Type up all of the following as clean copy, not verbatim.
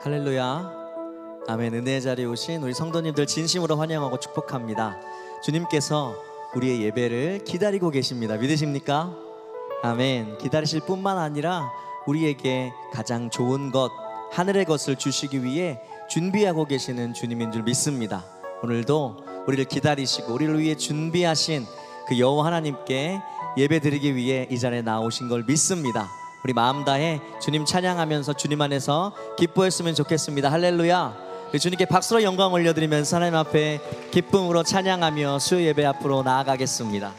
할렐루야. 아멘. 은혜의 자리에 오신 우리 성도님들 진심으로 환영하고 축복합니다. 주님께서 우리의 예배를 기다리고 계십니다. 믿으십니까? 아멘. 기다리실 뿐만 아니라 우리에게 가장 좋은 것, 하늘의 것을 주시기 위해 준비하고 계시는 주님인 줄 믿습니다. 오늘도 우리를 기다리시고 우리를 위해 준비하신 그 여호와 하나님께 예배드리기 위해 이 자리에 나오신 걸 믿습니다. 우리 마음 다해 주님 찬양하면서 주님 안에서 기뻐했으면 좋겠습니다. 할렐루야. 우리 주님께 박수로 영광 올려드리면서 하나님 앞에 기쁨으로 찬양하며 수요 예배 앞으로 나아가겠습니다.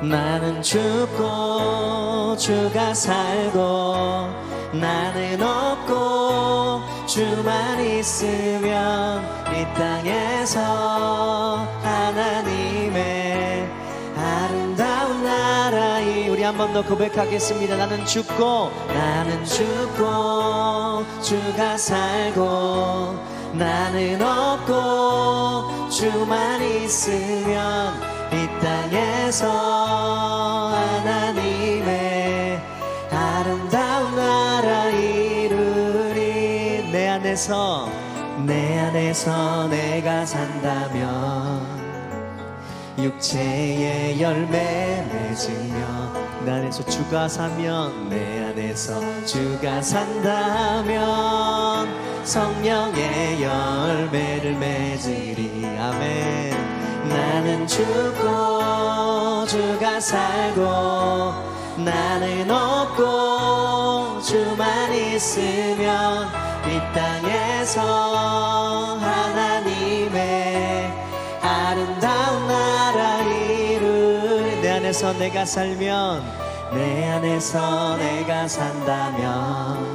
나는 죽고 주가 살고 나는 없고 주만 있으면 이 땅에서 하나님의 아름다운 나라에 우리 한 번 더 고백하겠습니다. 나는 죽고 주가 살고 나는 없고 주만 있으면 이 땅에서 하나님의 아름다운 나라 이루리. 내 안에서 내가 산다면 육체의 열매 맺으며 내 안에서 주가 사면 내 안에서 주가 산다면 성령의 열매를 맺으리. 아멘. 나는 죽고 주가 살고 나는 없고 주만 있으면 이 땅에서 하나님의 아름다운 나라 이루리. 내 안에서 내가 살면 내 안에서 내가 산다면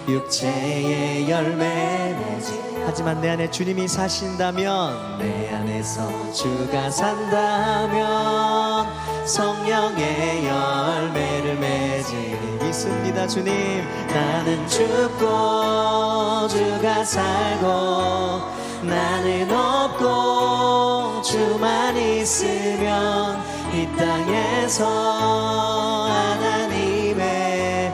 육체의 열매 맺으리. 하지만 내 안에 주님이 사신다면 내 안에서 주가 산다면 성령의 열매를 맺으리. 믿습니다. 주님. 나는 죽고 주가 살고 나는 없고 주만 있으면 이 땅에서 하나님의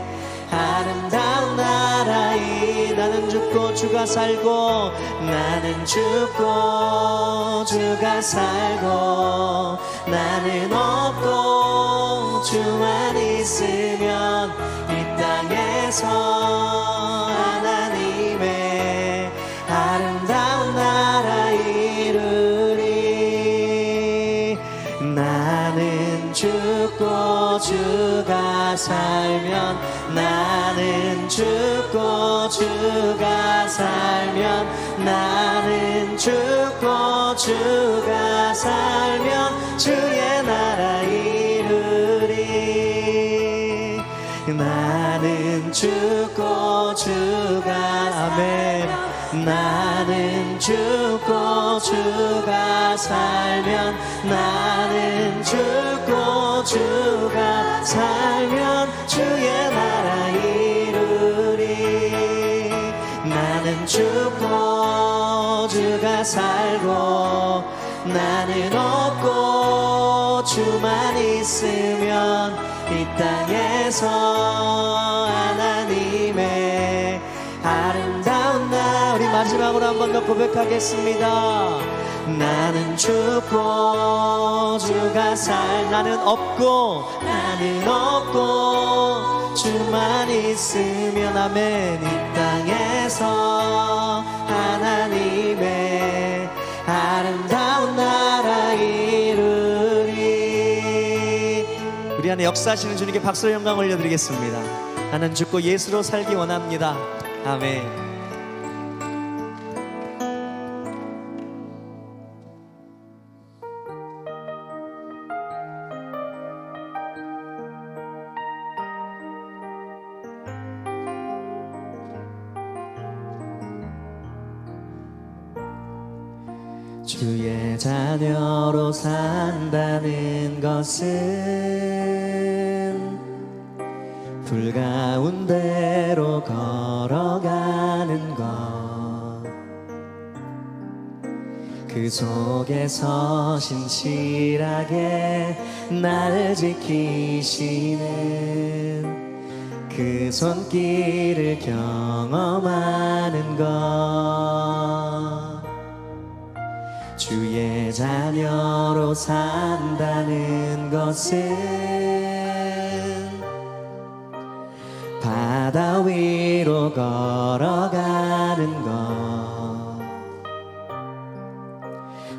아름다운 나라에 나는 죽고 주가 살고 나는 죽고 주가 살고 나는 없고 주만 있으면 이 땅에서 하나님의 아름다운 나라 이루리. 나는 죽고 주가 살면 나는 죽고 주가 살면 나는 죽고 주가 살면 주의 나라 이루리. 나는 죽고 주가 아멘. 나는 죽고 주가 살면 나는 죽고 주가 살면 주의 나라 이루리. 나는 죽고 주가 살고 나는 없고 주만 있으면 이 땅에서 하나님의 아름다운 나. 우리 마지막으로 한 번 더 고백하겠습니다. 나는 죽고 주가 살 나는 없고 주만 있으면 아멘 이 땅에서 하나님의 아름다운 나라 이루리. 우리 안에 역사하시는 주님께 박수로 영광 올려드리겠습니다. 나는 죽고 예수로 살기 원합니다. 아멘. 주의 자녀로 산다는 것은 불 가운데로 걸어가는 것 그 속에서 신실하게 날 지키시는 그 손길을 경험하는 것, 주의 자녀로 산다는 것은 바다 위로 걸어가는 것,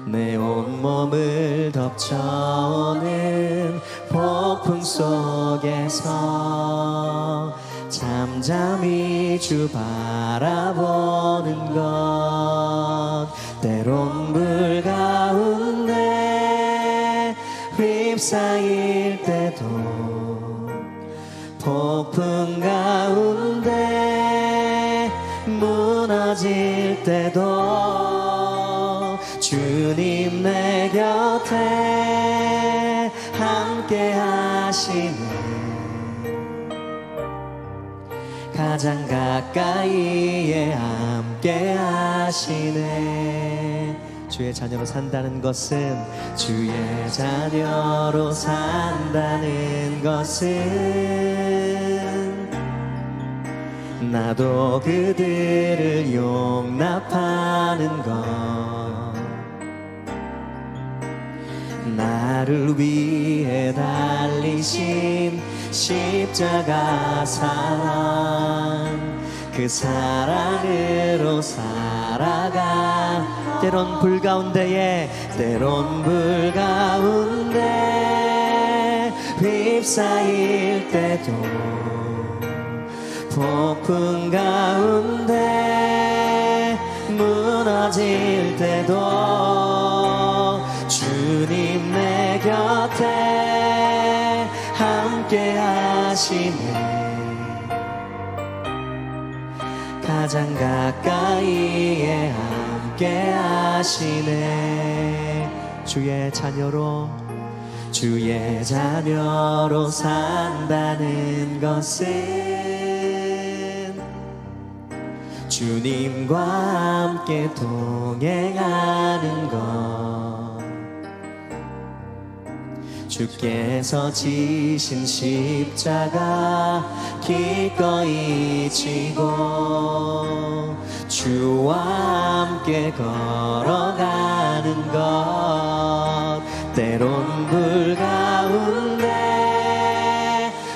내 온몸을 덮쳐오는 폭풍 속에서 잠잠히 주 바라보는 것, 때론 물 가운데 휩싸일 때도 폭풍 가운데 무너질 때도 주님 내 곁에 함께 하시는 가장 가까이에 함께 하시네. 주의 자녀로 산다는 것은, 주의 자녀로 산다는 것은 나도 그들을 용납하는 것, 나를 위해 달리신 십자가 사랑, 그 사랑으로 살아가. 때론 불 가운데에, 때론 불 가운데 휩싸일 때도 폭풍 가운데 무너질 때도 주님 내 곁에 함께 하시네. 가장 가까이에 함께 하시네. 주의 자녀로, 주의 자녀로 산다는 것은 주님과 함께 동행하는 것, 주께서 지신 십자가 기꺼이 지고 주와 함께 걸어가는 것, 때론 불 가운데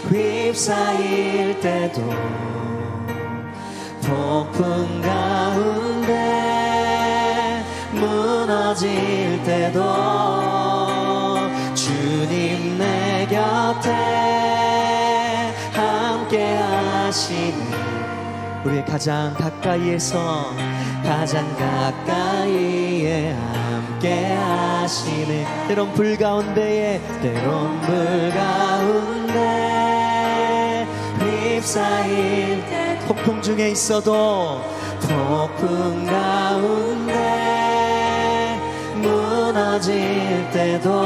휩싸일 때도 폭풍 가운데 무너질 때도 주님 내 곁에 함께 하시네. 우리의 가장 가까이에서 가장 가까이에 함께 하시네. 때론 불 가운데에, 때론 불 가운데 휩싸일 때, 폭풍 중에 있어도 폭풍 가운데 무너질 때도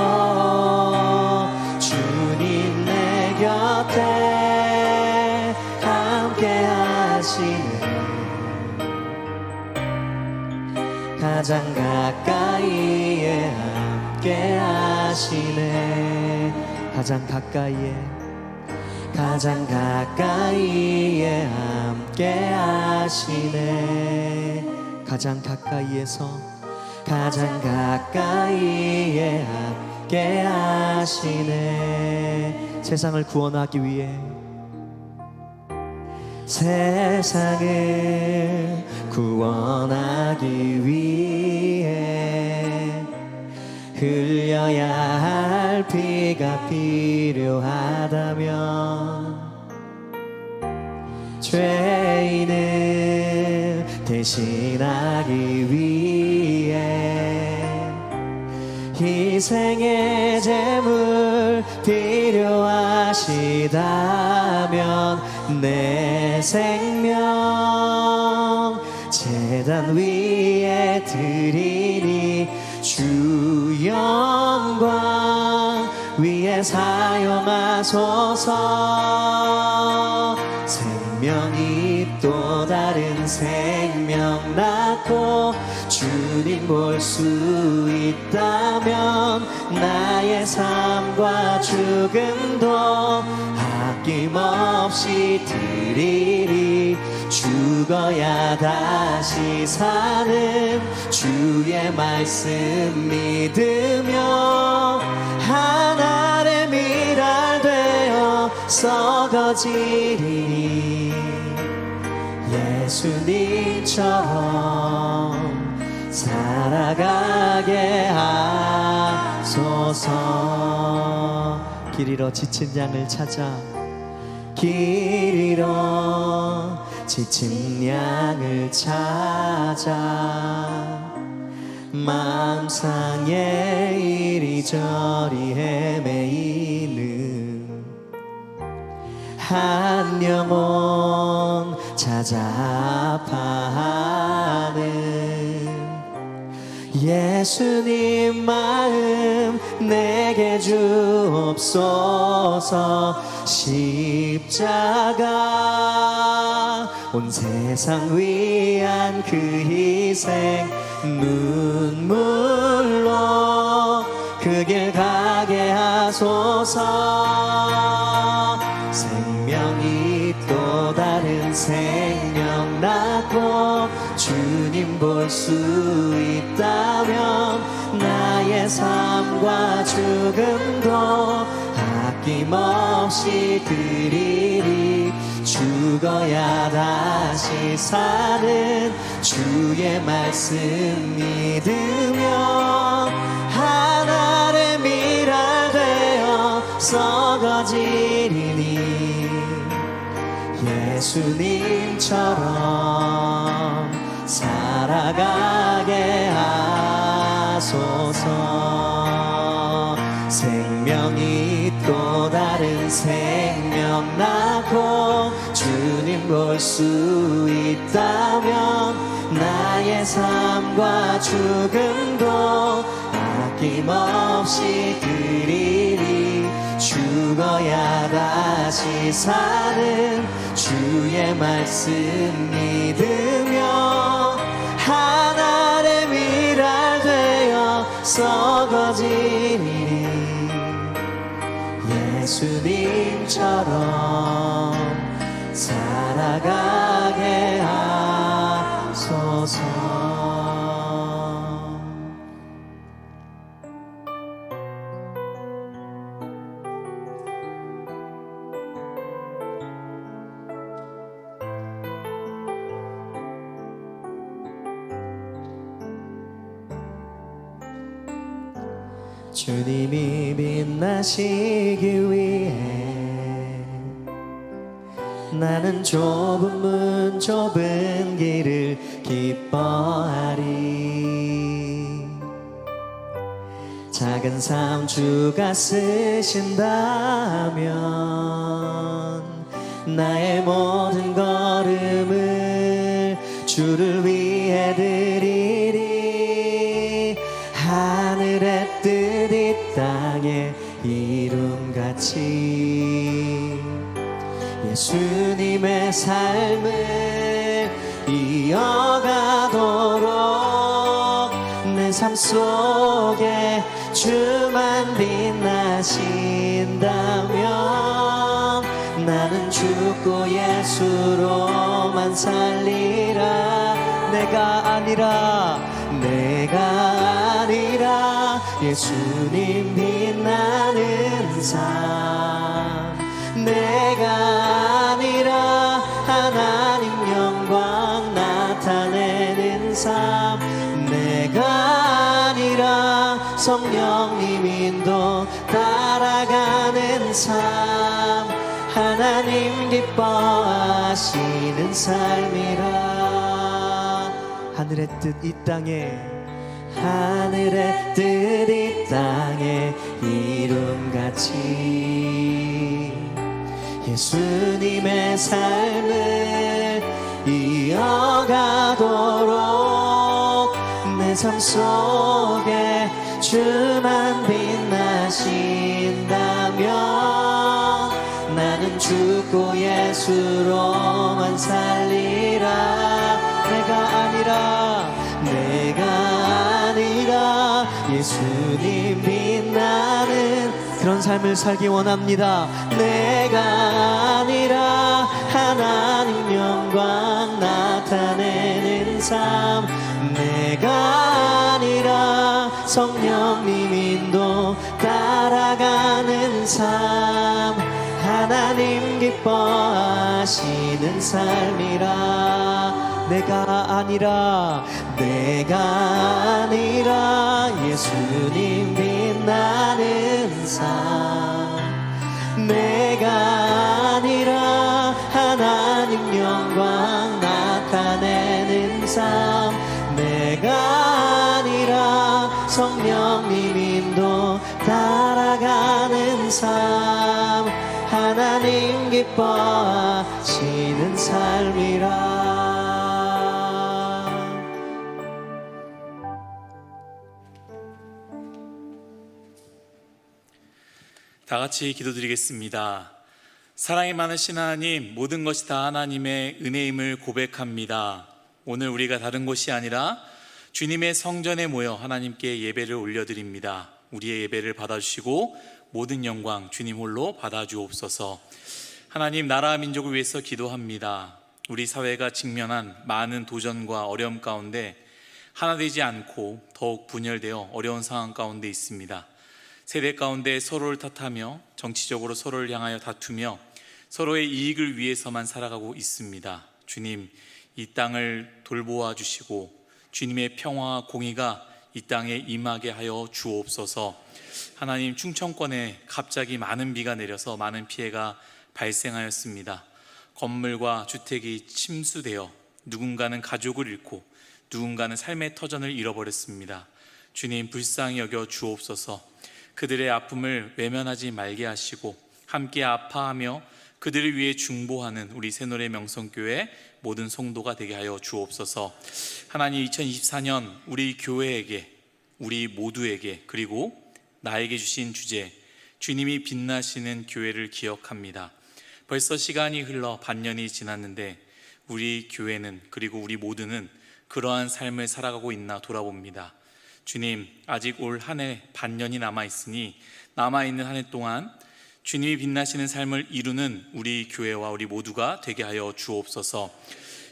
주님 내 곁에 함께 하시네. 가장 가까이에 함께 하시네. 가장 가까이에, 가장 가까이에 함께 하시네. 가장 가까이에서 가장 가까이에 함께 하시네. 세상을 구원하기 위해, 세상을 구원하기 위해 흘려야 할 피가 필요하다면 죄인을 대신하기 위해 희생의 제물 필요하시다면 내 생명 제단 위에 드리니 주 영광 위에 사용하소서. 생명이 또 다른 생명 낳고 주님 볼 수 있다면 나의 삶과 죽음도 아낌없이 드리리. 죽어야 다시 사는 주의 말씀 믿으며 하늘의 미랄 되어 썩어지리니 예수님처럼 살아가게 하소서. 길 잃어 지친 양을 찾아 길 잃어 지친 양을 찾아 마음상에 이리저리 헤매이는 한 영혼 찾아 아파하는 예수님 마음 내게 주옵소서. 십자가 온 세상 위한 그 희생 눈물로 그 길 가게 하소서. 생명이 또 다른 생명 낳고 주님 볼 수 있다면 나의 삶과 죽음도 아낌없이 드리리. 죽어야 다시 사는 주의 말씀 믿으며 하늘의 미랄 되어 썩어지리니 예수님처럼 살아가게 하소서. 생명이 또 다른 생명 낳고 주님 볼 수 있다면 나의 삶과 죽음도 아낌없이 드리리. 죽어야 다시 사는 주의 말씀 믿으며 하늘의 미랄 되어 썩어지리니 예수님처럼 살아가게 하소서. 주님이 빛나시기 위해 나는 좁은 문 좁은 길을 기뻐하리. 작은 삶 주가 쓰신다면 나의 모든 걸음을 주를 위해 드리리. 하늘의 뜻 이 땅에 이름같이 예수님의 삶을 이어가도록 내 삶 속에 주만 빛나신다면 나는 죽고 예수로만 살리라. 내가 아니라 예수님 빛나는 삶. 내가 아니라 하나님 영광 나타내는 삶. 내가 아니라 성령님 인도 따라가는 삶. 하나님 기뻐하시는 삶이라. 하늘의 뜻 이 땅에 하늘의 뜻 이 땅에 이름같이 예수님의 삶을 이어가도록 내 삶 속에 주만 빛나신다면 나는 죽고 예수로만 살리라. 내가 예수님 빛나는 그런 삶을 살기 원합니다. 내가 아니라 하나님 영광 나타내는 삶, 내가 아니라 성령님 인도 따라가는 삶, 하나님 기뻐하시는 삶이라. 내가 아니라 예수님 빛나는 삶, 내가 아니라 하나님 영광 나타내는 삶, 내가 아니라 성령님 인도 따라가는 삶, 하나님 기뻐하시는 삶이라. 다 같이 기도드리겠습니다. 사랑이 많으신 하나님, 모든 것이 다 하나님의 은혜임을 고백합니다. 오늘 우리가 다른 곳이 아니라 주님의 성전에 모여 하나님께 예배를 올려드립니다. 우리의 예배를 받아주시고 모든 영광 주님 홀로 받아주옵소서. 하나님, 나라 민족을 위해서 기도합니다. 우리 사회가 직면한 많은 도전과 어려움 가운데 하나 되지 않고 더욱 분열되어 어려운 상황 가운데 있습니다. 세대 가운데 서로를 탓하며 정치적으로 서로를 향하여 다투며 서로의 이익을 위해서만 살아가고 있습니다. 주님, 이 땅을 돌보아 주시고 주님의 평화와 공의가 이 땅에 임하게 하여 주옵소서. 하나님, 충청권에 갑자기 많은 비가 내려서 많은 피해가 발생하였습니다. 건물과 주택이 침수되어 누군가는 가족을 잃고 누군가는 삶의 터전을 잃어버렸습니다. 주님, 불쌍히 여겨 주옵소서. 그들의 아픔을 외면하지 말게 하시고 함께 아파하며 그들을 위해 중보하는 우리 새노래 명성교회 모든 성도가 되게 하여 주옵소서. 하나님, 2024년 우리 교회에게, 우리 모두에게, 그리고 나에게 주신 주제, 주님이 빛나시는 교회를 기억합니다. 벌써 시간이 흘러 반년이 지났는데 우리 교회는, 그리고 우리 모두는 그러한 삶을 살아가고 있나 돌아봅니다. 주님, 아직 올 한 해 반년이 남아있으니 남아있는 한 해 동안 주님이 빛나시는 삶을 이루는 우리 교회와 우리 모두가 되게 하여 주옵소서.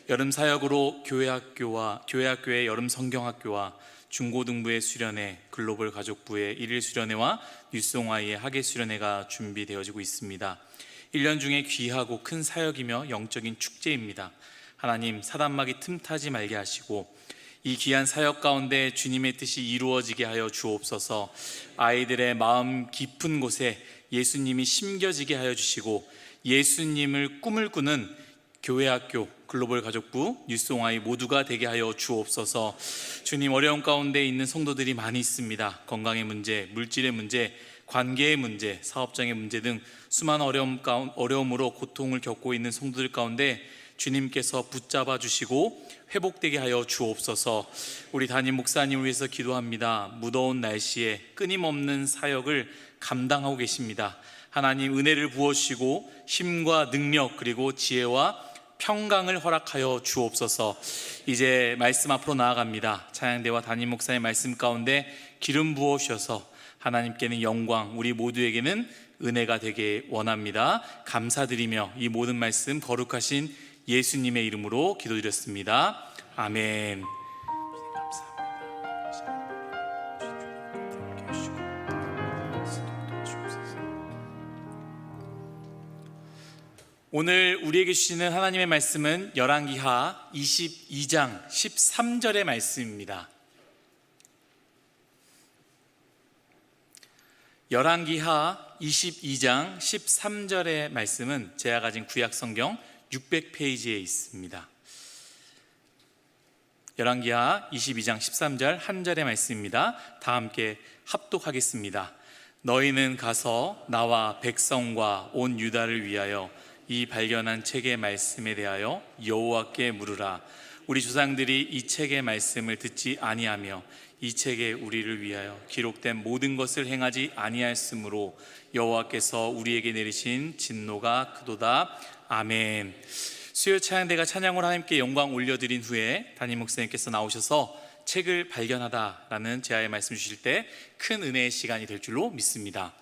여름 사역으로 교회학교의 여름 성경학교와 중고등부의 수련회, 글로벌 가족부의 일일 수련회와 뉴송아이의 학예 수련회가 준비되어지고 있습니다. 1년 중에 귀하고 큰 사역이며 영적인 축제입니다. 하나님, 사단막이 틈타지 말게 하시고 이 귀한 사역 가운데 주님의 뜻이 이루어지게 하여 주옵소서. 아이들의 마음 깊은 곳에 예수님이 심겨지게 하여 주시고 예수님을 꿈을 꾸는 교회학교, 글로벌 가족부, 뉴송아이 모두가 되게 하여 주옵소서. 주님, 어려움 가운데 있는 성도들이 많이 있습니다. 건강의 문제, 물질의 문제, 관계의 문제, 사업장의 문제 등 수많은 어려움으로 고통을 겪고 있는 성도들 가운데 주님께서 붙잡아 주시고 회복되게 하여 주옵소서. 우리 담임 목사님을 위해서 기도합니다. 무더운 날씨에 끊임없는 사역을 감당하고 계십니다. 하나님, 은혜를 부어주시고 힘과 능력 그리고 지혜와 평강을 허락하여 주옵소서. 이제 말씀 앞으로 나아갑니다. 찬양대와 담임 목사의 말씀 가운데 기름 부어주셔서 하나님께는 영광, 우리 모두에게는 은혜가 되게 원합니다. 감사드리며 이 모든 말씀 거룩하신 예수님의 이름으로 기도드렸습니다. 아멘. 오늘 우리에게 주시는 하나님의 말씀은 열왕기하 22장 13절의 말씀입니다. 열왕기하 22장 13절의 말씀은 제가 가진 구약성경 600페이지에 있습니다. 열왕기하 22장 13절 한 절의 말씀입니다. 다 함께 합독하겠습니다. 너희는 가서 나와 백성과 온 유다를 위하여 이 발견한 책의 말씀에 대하여 여호와께 물으라. 우리 조상들이 이 책의 말씀을 듣지 아니하며 이 책에 우리를 위하여 기록된 모든 것을 행하지 아니하였으므로 여호와께서 우리에게 내리신 진노가 크도다. 아멘. 수요 찬양대가 찬양으로 하나님께 영광 올려드린 후에 담임 목사님께서 나오셔서 책을 발견하다라는 제아의 말씀 주실 때 큰 은혜의 시간이 될 줄로 믿습니다.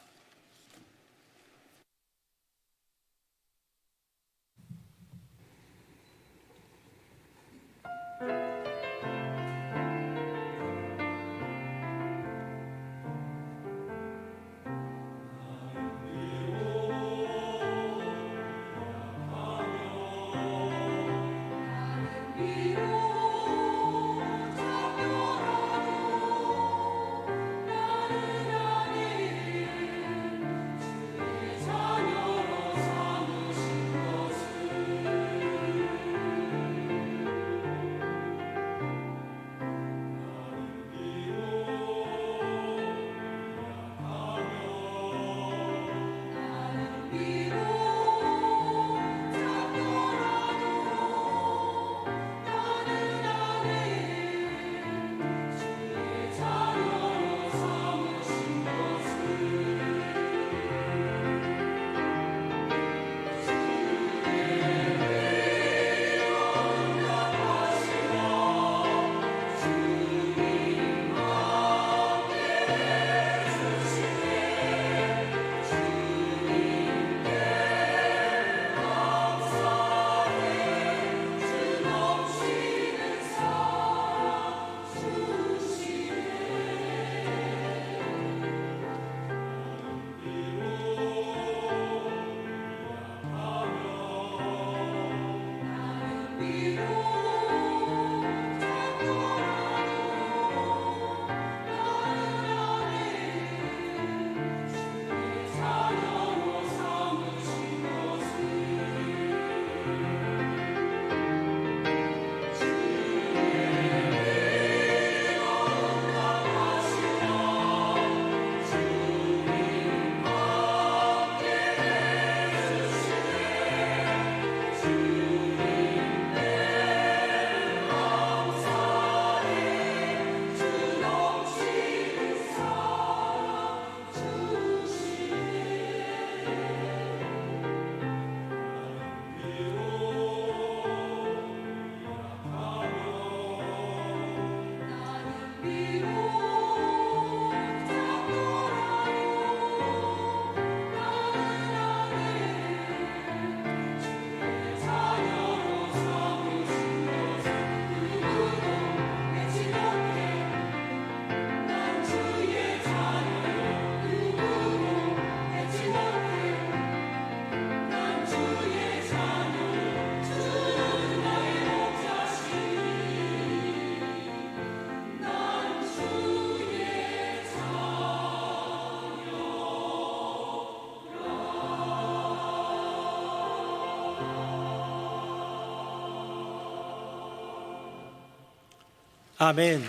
아멘.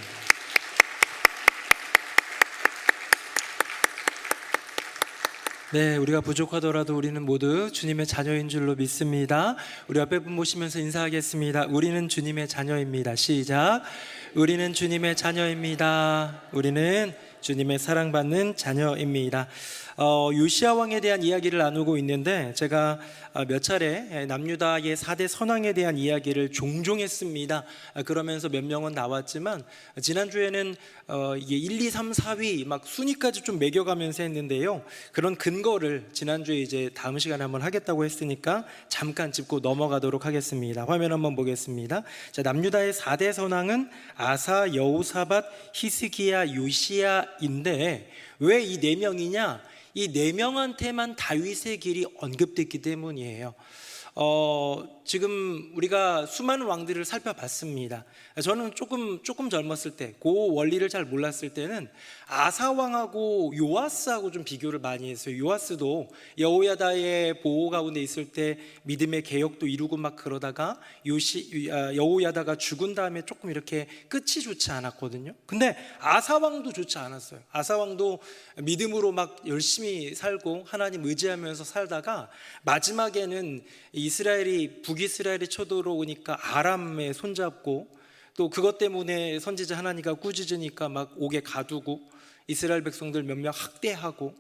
네, 우리가 부족하더라도 우리는 모두 주님의 자녀인 줄로 믿습니다. 우리 앞에 분 보시면서 인사하겠습니다. 우리는 주님의 자녀입니다. 시작. 우리는 주님의 자녀입니다. 우리는 주님의 사랑받는 자녀입니다. 요시야 왕에 대한 이야기를 나누고 있는데 제가 몇 차례 남유다의 4대 선왕에 대한 이야기를 종종 했습니다. 그러면서 몇 명은 나왔지만 지난주에는 이게 1, 2, 3, 4위 막 순위까지 좀 매겨가면서 했는데요. 그런 근거를 지난주에 이제 다음 시간에 한번 하겠다고 했으니까 잠깐 짚고 넘어가도록 하겠습니다. 화면 한번 보겠습니다. 자, 남유다의 4대 선왕은 아사, 여호사밧, 히스기야, 요시야인데 왜 이 네 명이냐? 이 네 명한테만 다윗의 길이 언급됐기 때문이에요. 지금 우리가 수많은 왕들을 살펴봤습니다. 저는 조금 젊었을 때, 그 원리를 잘 몰랐을 때는 아사 왕하고 요아스하고 좀 비교를 많이 했어요. 요아스도 여호야다의 보호 가운데 있을 때 믿음의 개혁도 이루고 막 그러다가 여호야다가 죽은 다음에 조금 이렇게 끝이 좋지 않았거든요. 근데 아사 왕도 좋지 않았어요. 아사 왕도 믿음으로 막 열심히 살고 하나님 의지하면서 살다가 마지막에는 북이스라엘이 쳐들어오니까 아람에 손잡고 또 그것 때문에 선지자 하나니가 꾸짖으니까 막 옥에 가두고 이스라엘 백성들 몇 명 학대하고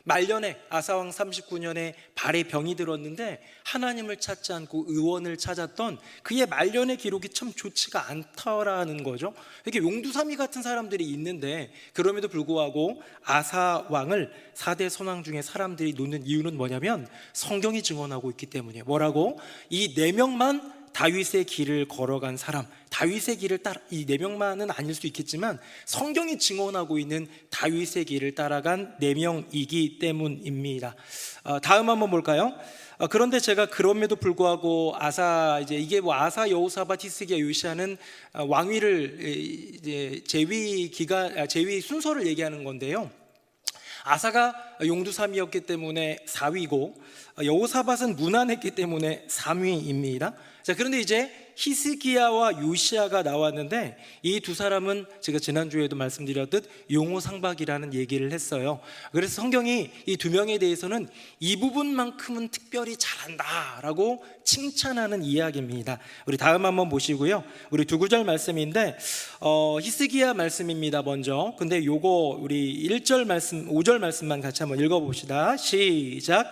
말년에 아사왕 39년에 발에 병이 들었는데 하나님을 찾지 않고 의원을 찾았던 그의 말년의 기록이 참 좋지가 않더라는 거죠. 이렇게 용두사미 같은 사람들이 있는데 그럼에도 불구하고 아사왕을 4대 선왕 중에 사람들이 놓는 이유는 뭐냐면 성경이 증언하고 있기 때문이에요. 뭐라고? 이 4명만 다윗의 길을 걸어간 사람, 다윗의 길을 따라, 이 4명만은 아닐 수 있겠지만 성경이 증언하고 있는 다윗의 길을 따라간 4명이기 때문입니다. 다음 한번 볼까요? 그런데 제가 그럼에도 불구하고 이게 아사, 여호사밧, 히스기야, 요시야는 왕위를 이제 제위 순서를 얘기하는 건데요. 아사가 용두삼이었기 때문에 4위고 여호사밧은 무난했기 때문에 3위입니다. 자, 그런데 이제 히스기야와 요시야가 나왔는데 이 두 사람은 제가 지난주에도 말씀드렸듯 용호상박이라는 얘기를 했어요. 그래서 성경이 이 두 명에 대해서는 이 부분만큼은 특별히 잘한다라고 칭찬하는 이야기입니다. 우리 다음 한번 보시고요. 우리 두 구절 말씀인데 히스기야 말씀입니다. 먼저. 근데 요거 우리 1절 말씀, 5절 말씀만 같이 한번 읽어봅시다. 시작.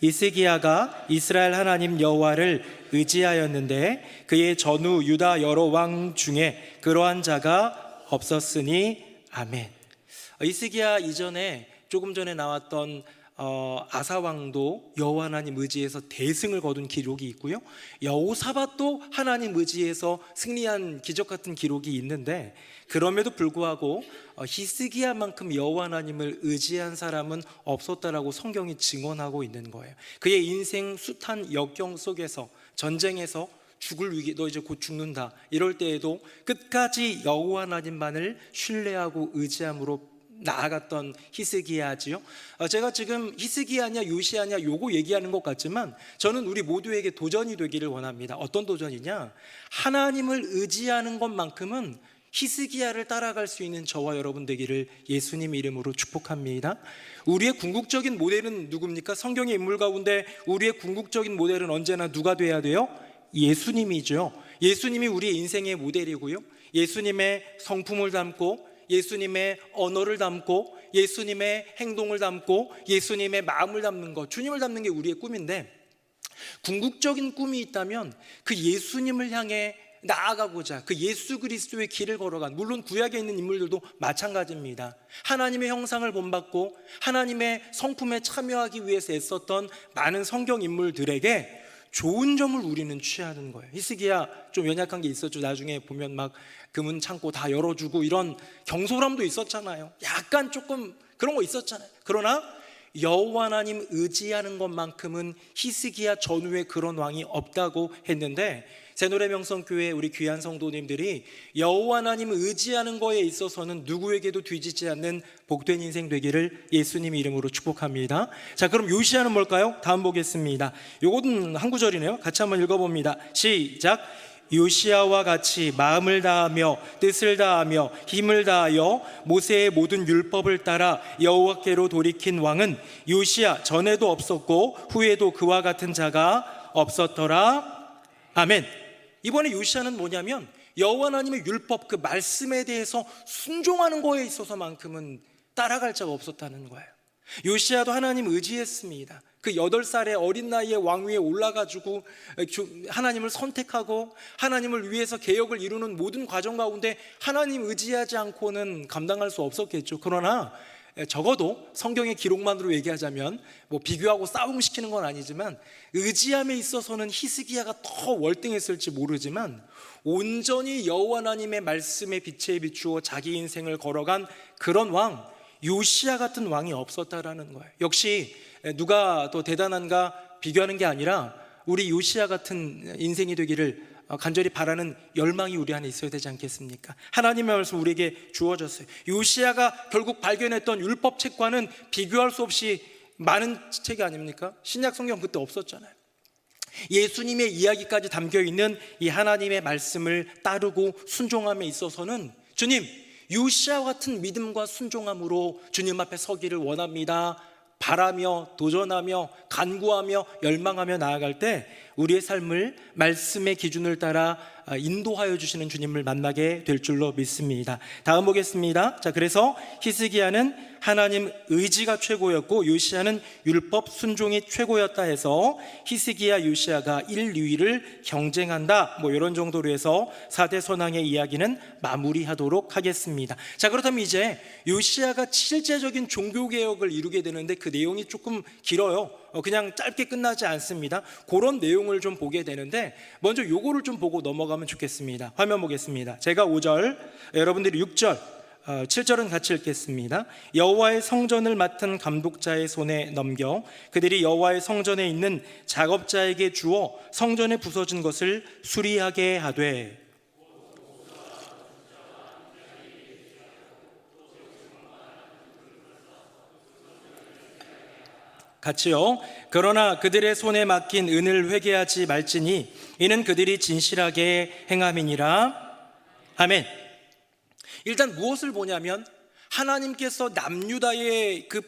히스기야가 이스라엘 하나님 여호와를 의지하였는데 그의 전후 유다 여러 왕 중에 그러한 자가 없었으니 아멘. 히스기야 이전에 조금 전에 나왔던 아사 왕도 여호와 하나님 의지에서 대승을 거둔 기록이 있고요. 여호사밧도 하나님 의지에서 승리한 기적 같은 기록이 있는데 그럼에도 불구하고 히스기야만큼 여호와 하나님을 의지한 사람은 없었다라고 성경이 증언하고 있는 거예요. 그의 인생 숱한 역경 속에서 전쟁에서 죽을 위기, 너 이제 곧 죽는다 이럴 때에도 끝까지 여호와 하나님만을 신뢰하고 의지함으로 나아갔던 히스기야지요. 제가 지금 히스기야냐 요시야냐 요거 얘기하는 것 같지만 저는 우리 모두에게 도전이 되기를 원합니다. 어떤 도전이냐? 하나님을 의지하는 것만큼은 히스기야를 따라갈 수 있는 저와 여러분 되기를 예수님 이름으로 축복합니다. 우리의 궁극적인 모델은 누굽니까? 성경의 인물 가운데 우리의 궁극적인 모델은 언제나 누가 돼야 돼요? 예수님이죠. 예수님이 우리의 인생의 모델이고요. 예수님의 성품을 담고 예수님의 언어를 담고 예수님의 행동을 담고 예수님의 마음을 담는 것, 주님을 담는 게 우리의 꿈인데 궁극적인 꿈이 있다면 그 예수님을 향해 나아가고자 그 예수 그리스도의 길을 걸어간, 물론 구약에 있는 인물들도 마찬가지입니다. 하나님의 형상을 본받고 하나님의 성품에 참여하기 위해서 애썼던 많은 성경 인물들에게 좋은 점을 우리는 취하는 거예요. 히스기야 좀 연약한 게 있었죠. 나중에 보면 막 금은 창고 다 열어주고 이런 경솔함도 있었잖아요. 약간 조금 그런 거 있었잖아요. 그러나 여호와 하나님 의지하는 것만큼은 히스기야 전후에 그런 왕이 없다고 했는데 새노래명성교회 우리 귀한 성도님들이 여호와 하나님을 의지하는 거에 있어서는 누구에게도 뒤지지 않는 복된 인생 되기를 예수님 이름으로 축복합니다. 자, 그럼 요시야는 뭘까요? 다음 보겠습니다. 요거는 한 구절이네요. 같이 한번 읽어봅니다. 시작. 요시야와 같이 마음을 다하며 뜻을 다하며 힘을 다하여 모세의 모든 율법을 따라 여호와께로 돌이킨 왕은 요시야 전에도 없었고 후에도 그와 같은 자가 없었더라. 아멘. 이번에 요시야는 뭐냐면 여호와 하나님의 율법 그 말씀에 대해서 순종하는 거에 있어서만큼은 따라갈 자가 없었다는 거예요. 요시야도 하나님 의지했습니다. 그 8살의 어린 나이에 왕위에 올라가지고 하나님을 선택하고 하나님을 위해서 개혁을 이루는 모든 과정 가운데 하나님 의지하지 않고는 감당할 수 없었겠죠. 그러나 적어도 성경의 기록만으로 얘기하자면 뭐 비교하고 싸움시키는 건 아니지만 의지함에 있어서는 히스기야가 더 월등했을지 모르지만 온전히 여호와 하나님의 말씀의 빛에 비추어 자기 인생을 걸어간 그런 왕 요시야 같은 왕이 없었다라는 거예요. 역시 누가 더 대단한가 비교하는 게 아니라 우리 요시야 같은 인생이 되기를 간절히 바라는 열망이 우리 안에 있어야 되지 않겠습니까? 하나님의 말씀 우리에게 주어졌어요. 요시야가 결국 발견했던 율법책과는 비교할 수 없이 많은 책이 아닙니까? 신약 성경 그때 없었잖아요. 예수님의 이야기까지 담겨있는 이 하나님의 말씀을 따르고 순종함에 있어서는 주님, 요시야와 같은 믿음과 순종함으로 주님 앞에 서기를 원합니다. 바라며 도전하며 간구하며 열망하며 나아갈 때 우리의 삶을 말씀의 기준을 따라 인도하여 주시는 주님을 만나게 될 줄로 믿습니다. 다음 보겠습니다. 자, 그래서 히스기야는 하나님 의지가 최고였고 요시야는 율법 순종이 최고였다 해서 히스기야 요시야가 1, 2위를 경쟁한다, 뭐 이런 정도로 해서 4대 선왕의 이야기는 마무리하도록 하겠습니다. 자, 그렇다면 이제 요시야가 실제적인 종교개혁을 이루게 되는데 그 내용이 조금 길어요. 그냥 짧게 끝나지 않습니다. 그런 내용을 좀 보게 되는데 먼저 요거를 좀 보고 넘어가면 좋겠습니다. 화면 보겠습니다. 제가 5절, 여러분들이 6절, 7절은 같이 읽겠습니다. 여호와의 성전을 맡은 감독자의 손에 넘겨 그들이 여호와의 성전에 있는 작업자에게 주어 성전에 부서진 것을 수리하게 하되. 같이요. 그러나 그들의 손에 맡긴 은을 회개하지 말지니 이는 그들이 진실하게 행함이니라. 아멘. 일단 무엇을 보냐면 하나님께서 남유다의 그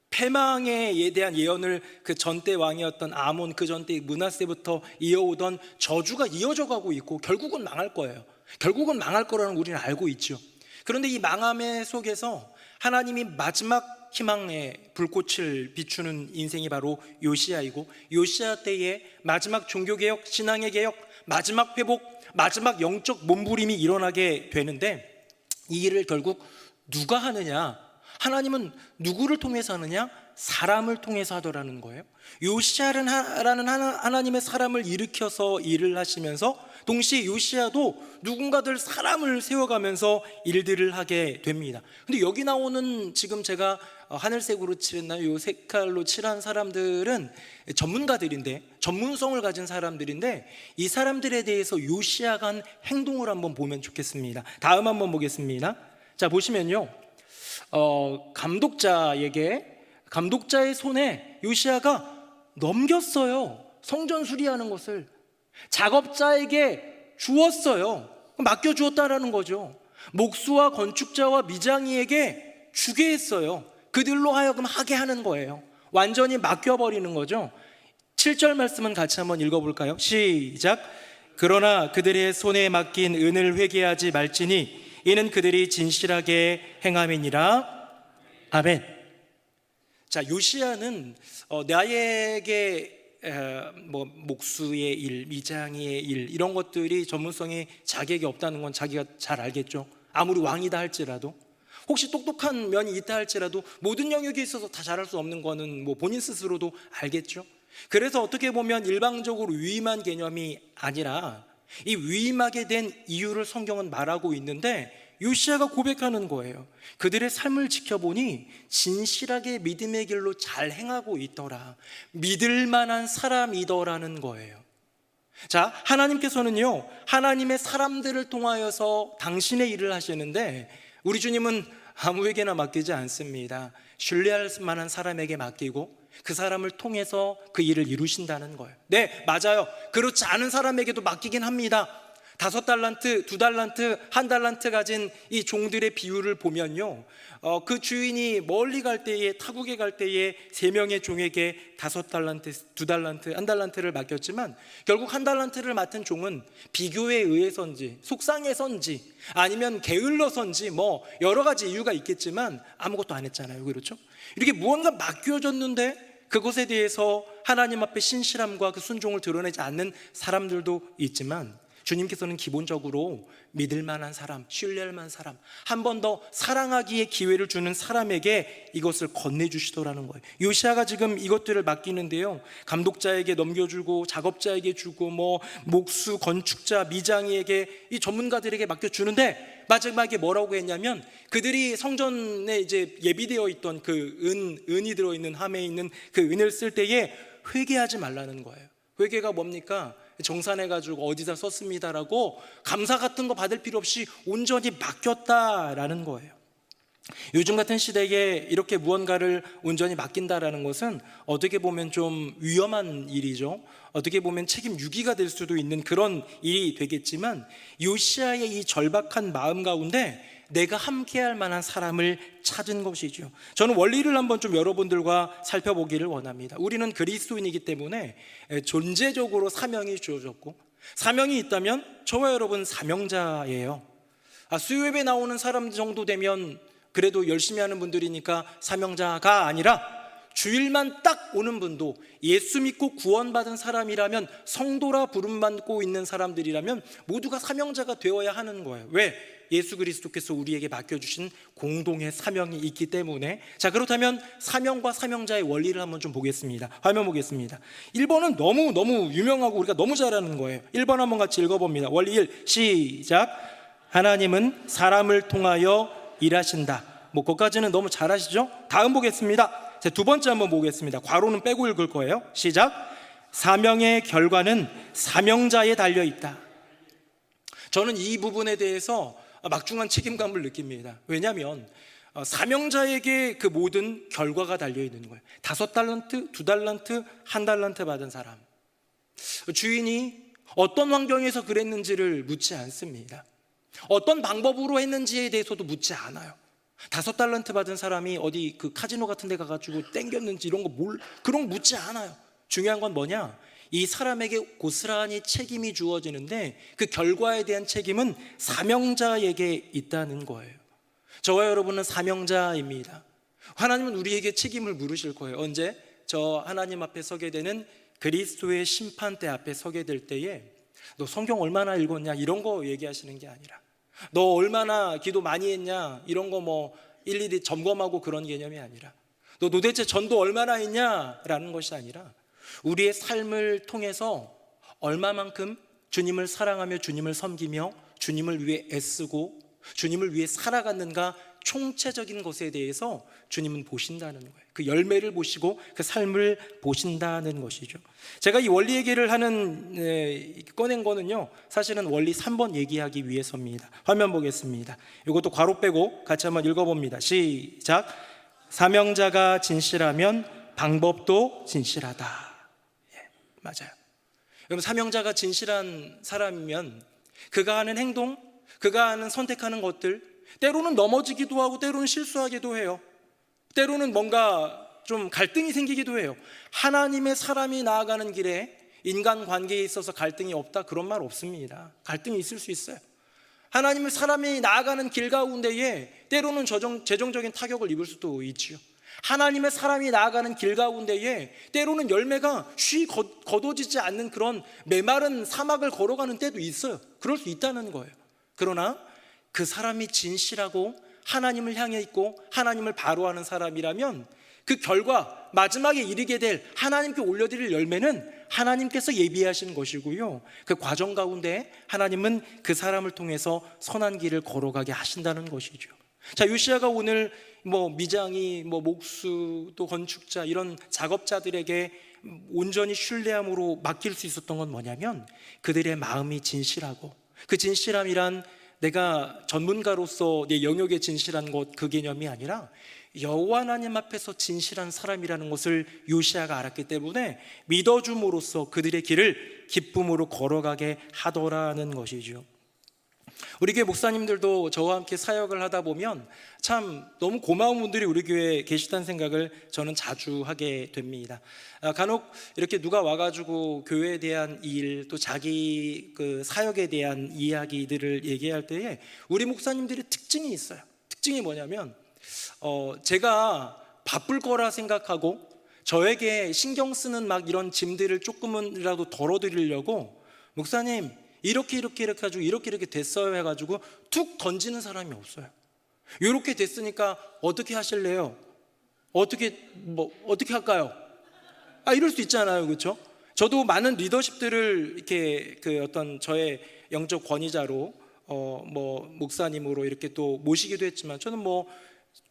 패망에 대한 예언을 그 전대 왕이었던 아몬, 그 전대 므낫세부터 이어오던 저주가 이어져 가고 있고 결국은 망할 거예요. 결국은 망할 거라는 우리는 알고 있죠. 그런데 이 망함의 속에서 하나님이 마지막 희망의 불꽃을 비추는 인생이 바로 요시야이고, 요시야 때에 마지막 종교개혁, 신앙의 개혁, 마지막 회복, 마지막 영적 몸부림이 일어나게 되는데 이 일을 결국 누가 하느냐? 하나님은 누구를 통해서 하느냐? 사람을 통해서 하더라는 거예요. 요시야라는 하나님의 사람을 일으켜서 일을 하시면서 동시에 요시야도 누군가들 사람을 세워가면서 일들을 하게 됩니다. 근데 여기 나오는 지금 제가 하늘색으로 칠했나요? 요 색깔로 칠한 사람들은 전문가들인데, 전문성을 가진 사람들인데 이 사람들에 대해서 요시야가 한 행동을 한번 보면 좋겠습니다. 다음 한번 보겠습니다. 자, 보시면요, 감독자의 손에 요시야가 넘겼어요. 성전 수리하는 것을 작업자에게 주었어요. 맡겨주었다라는 거죠. 목수와 건축자와 미장이에게 주게 했어요. 그들로 하여금 하게 하는 거예요. 완전히 맡겨버리는 거죠. 7절 말씀은 같이 한번 읽어볼까요? 시작. 그러나 그들의 손에 맡긴 은을 회개하지 말지니 이는 그들이 진실하게 행함이니라. 아멘. 자, 요시야는 나에게 목수의 일, 미장이의 일, 이런 것들이 전문성이 자격이 없다는 건 자기가 잘 알겠죠. 아무리 왕이다 할지라도, 혹시 똑똑한 면이 있다 할지라도 모든 영역에 있어서 다 잘할 수 없는 거는 뭐 본인 스스로도 알겠죠. 그래서 어떻게 보면 일방적으로 위임한 개념이 아니라 이 위임하게 된 이유를 성경은 말하고 있는데 요시야가 고백하는 거예요. 그들의 삶을 지켜보니 진실하게 믿음의 길로 잘 행하고 있더라, 믿을 만한 사람이더라는 거예요. 자, 하나님께서는요, 하나님의 사람들을 통하여서 당신의 일을 하시는데 우리 주님은 아무에게나 맡기지 않습니다. 신뢰할 만한 사람에게 맡기고 그 사람을 통해서 그 일을 이루신다는 거예요. 네, 맞아요. 그렇지 않은 사람에게도 맡기긴 합니다. 5달란트, 2달란트, 1달란트 가진 이 종들의 비율을 보면요, 그 주인이 멀리 갈 때에, 타국에 갈 때에 3명의 종에게 5달란트, 2달란트, 1달란트를 맡겼지만 결국 1달란트를 맡은 종은 비교에 의해서인지 속상해서인지 아니면 게을러서인지 뭐 여러 가지 이유가 있겠지만 아무것도 안 했잖아요. 그렇죠? 이렇게 무언가 맡겨졌는데 그것에 대해서 하나님 앞에 신실함과 그 순종을 드러내지 않는 사람들도 있지만 주님께서는 기본적으로 믿을 만한 사람, 신뢰할 만한 사람, 한 번 더 사랑하기에 기회를 주는 사람에게 이것을 건네주시더라는 거예요. 요시야가 지금 이것들을 맡기는데요, 감독자에게 넘겨주고 작업자에게 주고 뭐 목수, 건축자, 미장이에게, 이 전문가들에게 맡겨주는데 마지막에 뭐라고 했냐면 그들이 성전에 이제 예비되어 있던 그 은이 들어있는 함에 있는 그 은을 쓸 때에 회개하지 말라는 거예요. 회개가 뭡니까? 정산해가지고 어디다 썼습니다라고 감사 같은 거 받을 필요 없이 온전히 맡겼다라는 거예요. 요즘 같은 시대에 이렇게 무언가를 온전히 맡긴다라는 것은 어떻게 보면 좀 위험한 일이죠. 어떻게 보면 책임 유기가 될 수도 있는 그런 일이 되겠지만 요시야의 이 절박한 마음 가운데 내가 함께할 만한 사람을 찾은 것이죠. 저는 원리를 한번 좀 여러분들과 살펴보기를 원합니다. 우리는 그리스도인이기 때문에 존재적으로 사명이 주어졌고, 사명이 있다면 저와 여러분 사명자예요. 수요예배 나오는 사람 정도 되면 그래도 열심히 하는 분들이니까 사명자가 아니라, 주일만 딱 오는 분도 예수 믿고 구원받은 사람이라면, 성도라 부름받고 있는 사람들이라면 모두가 사명자가 되어야 하는 거예요. 왜? 예수 그리스도께서 우리에게 맡겨주신 공동의 사명이 있기 때문에. 자, 그렇다면 사명과 사명자의 원리를 한번 좀 보겠습니다. 화면 보겠습니다. 1번은 너무 유명하고 우리가 너무 잘 아는 거예요. 1번 한번 같이 읽어봅니다. 원리 1, 시작. 하나님은 사람을 통하여 일하신다. 그것까지는 너무 잘 아시죠? 다음 보겠습니다. 자, 두 번째 한번 보겠습니다. 괄호는 빼고 읽을 거예요. 시작. 사명의 결과는 사명자에 달려 있다. 저는 이 부분에 대해서 막중한 책임감을 느낍니다. 왜냐하면 사명자에게 그 모든 결과가 달려 있는 거예요. 5달란트, 2달란트, 1달란트 받은 사람, 주인이 어떤 환경에서 그랬는지를 묻지 않습니다. 어떤 방법으로 했는지에 대해서도 묻지 않아요. 5달란트 받은 사람이 어디 그 카지노 같은 데 가가지고 땡겼는지 이런 거 그런 거 묻지 않아요. 중요한 건 뭐냐? 이 사람에게 고스란히 책임이 주어지는데 그 결과에 대한 책임은 사명자에게 있다는 거예요. 저와 여러분은 사명자입니다. 하나님은 우리에게 책임을 물으실 거예요. 언제? 저 하나님 앞에 서게 되는 그리스도의 심판대 앞에 서게 될 때에 너 성경 얼마나 읽었냐 이런 거 얘기하시는 게 아니라, 너 얼마나 기도 많이 했냐 이런 거 일일이 점검하고 그런 개념이 아니라, 너 도대체 전도 얼마나 했냐라는 것이 아니라, 우리의 삶을 통해서 얼마만큼 주님을 사랑하며 주님을 섬기며 주님을 위해 애쓰고 주님을 위해 살아갔는가, 총체적인 것에 대해서 주님은 보신다는 거예요. 그 열매를 보시고 그 삶을 보신다는 것이죠. 제가 이 원리 얘기를 꺼낸 거는요, 사실은 원리 3번 얘기하기 위해서입니다. 화면 보겠습니다. 이것도 괄호 빼고 같이 한번 읽어봅니다. 시작. 사명자가 진실하면 방법도 진실하다. 맞아요. 여러분, 사명자가 진실한 사람이면 그가 하는 행동, 그가 하는 선택하는 것들, 때로는 넘어지기도 하고 때로는 실수하기도 해요. 때로는 뭔가 좀 갈등이 생기기도 해요. 하나님의 사람이 나아가는 길에 인간관계에 있어서 갈등이 없다, 그런 말 없습니다. 갈등이 있을 수 있어요. 하나님의 사람이 나아가는 길 가운데에 때로는 재정적인 타격을 입을 수도 있지요. 하나님의 사람이 나아가는 길 가운데에 때로는 열매가 거둬지지 않는 그런 메마른 사막을 걸어가는 때도 있어요. 그럴 수 있다는 거예요. 그러나 그 사람이 진실하고 하나님을 향해 있고 하나님을 바로하는 사람이라면 그 결과, 마지막에 이르게 될 하나님께 올려드릴 열매는 하나님께서 예비하신 것이고요, 그 과정 가운데 하나님은 그 사람을 통해서 선한 길을 걸어가게 하신다는 것이죠. 자, 요시야가 오늘 미장이, 목수, 또 건축자, 이런 작업자들에게 온전히 신뢰함으로 맡길 수 있었던 건 뭐냐면, 그들의 마음이 진실하고, 그 진실함이란 내가 전문가로서 내 영역에 진실한 것, 그 개념이 아니라 여호와 하나님 앞에서 진실한 사람이라는 것을 요시야가 알았기 때문에 믿어줌으로써 그들의 길을 기쁨으로 걸어가게 하더라는 것이죠. 우리 교회 목사님들도 저와 함께 사역을 하다 보면 참 너무 고마운 분들이 우리 교회에 계시다는 생각을 저는 자주 하게 됩니다. 간혹 이렇게 누가 와가지고 교회에 대한 일, 또 자기 그 사역에 대한 이야기들을 얘기할 때에 우리 목사님들의 특징이 있어요. 특징이 뭐냐면 제가 바쁠 거라 생각하고 저에게 신경 쓰는 이런 짐들을 조금이라도 덜어드리려고, 목사님 이렇게 가지고 이렇게 됐어요 해가지고 툭 던지는 사람이 없어요. 이렇게 됐으니까 어떻게 하실래요? 어떻게 할까요? 이럴 수 있잖아요, 그렇죠? 저도 많은 리더십들을 이렇게 그 어떤 저의 영적 권위자로 목사님으로 이렇게 또 모시기도 했지만, 저는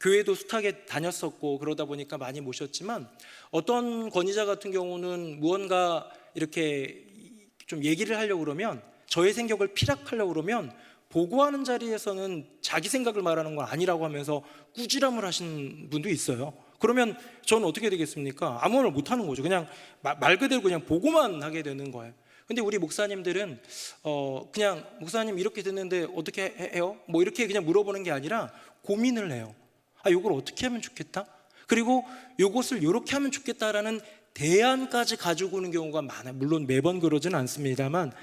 교회도 숱하게 다녔었고 그러다 보니까 많이 모셨지만, 어떤 권위자 같은 경우는 무언가 이렇게 좀 얘기를 하려고 그러면, 저의 생각을 피력하려고 그러면 보고하는 자리에서는 자기 생각을 말하는 건 아니라고 하면서 꾸지람을 하신 분도 있어요. 그러면 저는 어떻게 되겠습니까? 아무 말 못하는 거죠. 그냥 말 그대로 그냥 보고만 하게 되는 거예요. 근데 우리 목사님들은 그냥 목사님 이렇게 듣는데 어떻게 해요? 뭐 이렇게 그냥 물어보는 게 아니라 고민을 해요. 아, 이걸 어떻게 하면 좋겠다? 그리고 이것을 이렇게 하면 좋겠다라는 대안까지 가지고 오는 경우가 많아요. 물론 매번 그러지는 않습니다만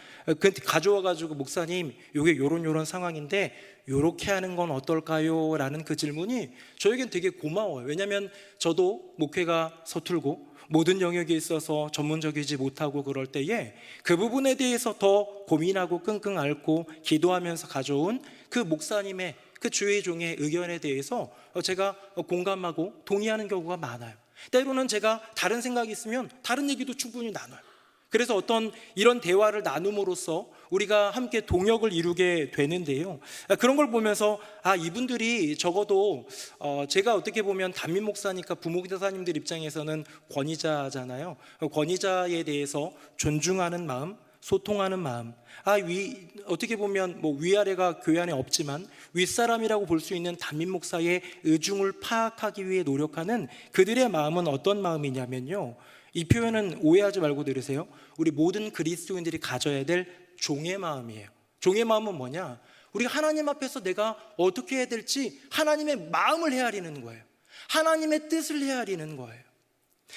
가져와가지고 목사님 이게 요런 상황인데 이렇게 하는 건 어떨까요? 라는 그 질문이 저에겐 되게 고마워요. 왜냐하면 저도 목회가 서툴고 모든 영역에 있어서 전문적이지 못하고 그럴 때에 그 부분에 대해서 더 고민하고 끙끙 앓고 기도하면서 가져온 그 목사님의 그 주의 종의 의견에 대해서 제가 공감하고 동의하는 경우가 많아요. 때로는 제가 다른 생각이 있으면 다른 얘기도 충분히 나눠요. 그래서 어떤 이런 대화를 나눔으로써 우리가 함께 동역을 이루게 되는데요. 그런 걸 보면서 이분들이 적어도 제가 어떻게 보면 단민 목사니까 부목사님들 입장에서는 권위자잖아요. 권위자에 대해서 존중하는 마음, 소통하는 마음. 어떻게 보면 뭐 위아래가 교회 안에 없지만 윗사람이라고 볼 수 있는 단민 목사의 의중을 파악하기 위해 노력하는 그들의 마음은 어떤 마음이냐면요. 이 표현은 오해하지 말고 들으세요. 우리 모든 그리스도인들이 가져야 될 종의 마음이에요. 종의 마음은 뭐냐? 우리가 하나님 앞에서 내가 어떻게 해야 될지 하나님의 마음을 헤아리는 거예요. 하나님의 뜻을 헤아리는 거예요.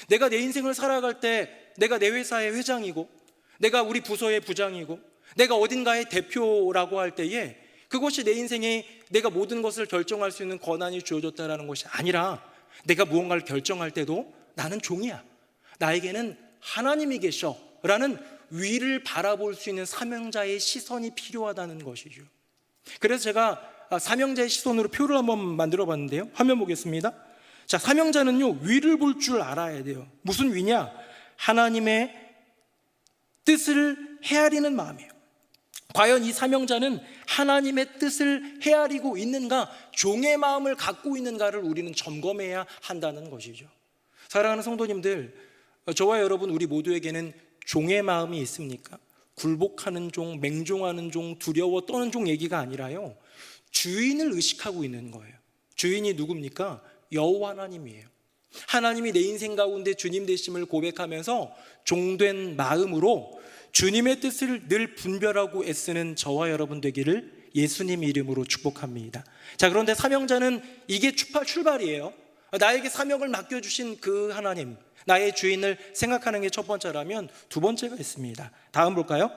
내가 내 인생을 살아갈 때 내가 내 회사의 회장이고 내가 우리 부서의 부장이고 내가 어딘가의 대표라고 할 때에 그것이 내 인생에 내가 모든 것을 결정할 수 있는 권한이 주어졌다는 것이 아니라 내가 무언가를 결정할 때도 나는 종이야. 나에게는 하나님이 계셔 라는 위를 바라볼 수 있는 사명자의 시선이 필요하다는 것이죠. 그래서 제가 사명자의 시선으로 표를 한번 만들어 봤는데요. 화면 보겠습니다. 자, 사명자는요 위를 볼 줄 알아야 돼요. 무슨 위냐? 하나님의 뜻을 헤아리는 마음이에요. 과연 이 사명자는 하나님의 뜻을 헤아리고 있는가, 종의 마음을 갖고 있는가를 우리는 점검해야 한다는 것이죠. 사랑하는 성도님들, 저와 여러분 우리 모두에게는 종의 마음이 있습니까? 굴복하는 종, 맹종하는 종, 두려워 떠는 종 얘기가 아니라요, 주인을 의식하고 있는 거예요. 주인이 누굽니까? 여호와 하나님이에요. 하나님이 내 인생 가운데 주님 되심을 고백하면서 종된 마음으로 주님의 뜻을 늘 분별하고 애쓰는 저와 여러분 되기를 예수님 이름으로 축복합니다. 자, 그런데 사명자는 이게 출발이에요. 나에게 사명을 맡겨주신 그 하나님, 나의 주인을 생각하는 게 첫 번째라면 두 번째가 있습니다. 다음 볼까요?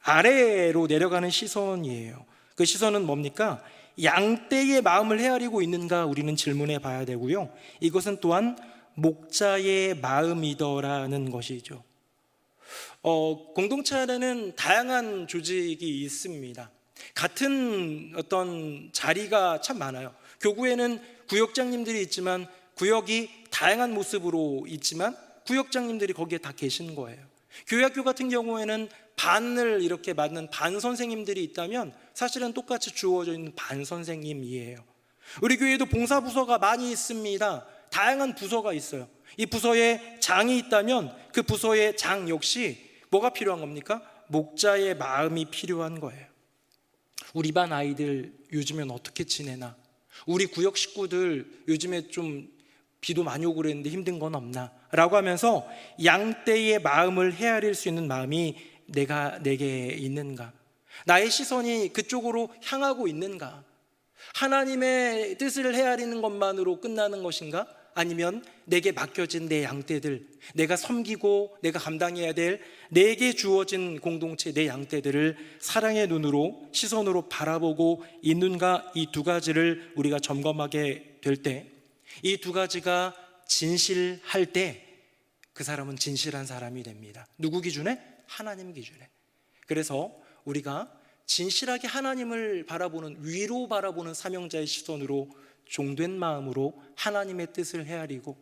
아래로 내려가는 시선이에요. 그 시선은 뭡니까? 양떼의 마음을 헤아리고 있는가 우리는 질문해 봐야 되고요. 이것은 또한 목자의 마음이더라는 것이죠. 공동체 안에는 다양한 조직이 있습니다. 같은 어떤 자리가 참 많아요. 교구에는 구역장님들이 있지만 구역이 다양한 모습으로 있지만 구역장님들이 거기에 다 계신 거예요. 교회학교 같은 경우에는 반을 이렇게 맡는 반 선생님들이 있다면 사실은 똑같이 주어져 있는 반 선생님이에요. 우리 교회에도 봉사부서가 많이 있습니다. 다양한 부서가 있어요. 이 부서에 장이 있다면 그 부서의 장 역시 뭐가 필요한 겁니까? 목자의 마음이 필요한 거예요. 우리 반 아이들 요즘엔 어떻게 지내나? 우리 구역 식구들 요즘에 좀 비도 많이 오고 그랬는데 힘든 건 없나? 라고 하면서 양떼의 마음을 헤아릴 수 있는 마음이 내게 있는가? 나의 시선이 그쪽으로 향하고 있는가? 하나님의 뜻을 헤아리는 것만으로 끝나는 것인가? 아니면 내게 맡겨진 내 양떼들, 내가 섬기고 내가 감당해야 될 내게 주어진 공동체, 내 양떼들을 사랑의 눈으로, 시선으로 바라보고 있는가? 이 두 가지를 우리가 점검하게 될 때, 이 두 가지가 진실할 때 그 사람은 진실한 사람이 됩니다. 누구 기준에? 하나님 기준에. 그래서 우리가 진실하게 하나님을 바라보는, 위로 바라보는 사명자의 시선으로 종된 마음으로 하나님의 뜻을 헤아리고,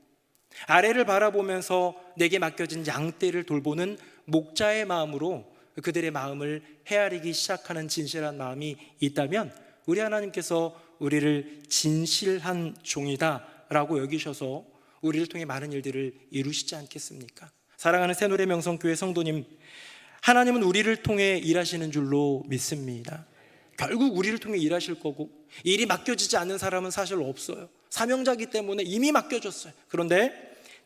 아래를 바라보면서 내게 맡겨진 양떼를 돌보는 목자의 마음으로 그들의 마음을 헤아리기 시작하는 진실한 마음이 있다면 우리 하나님께서 우리를 진실한 종이다 라고 여기셔서 우리를 통해 많은 일들을 이루시지 않겠습니까? 사랑하는 새노래 명성교회 성도님, 하나님은 우리를 통해 일하시는 줄로 믿습니다. 결국 우리를 통해 일하실 거고, 일이 맡겨지지 않는 사람은 사실 없어요. 사명자이기 때문에 이미 맡겨졌어요. 그런데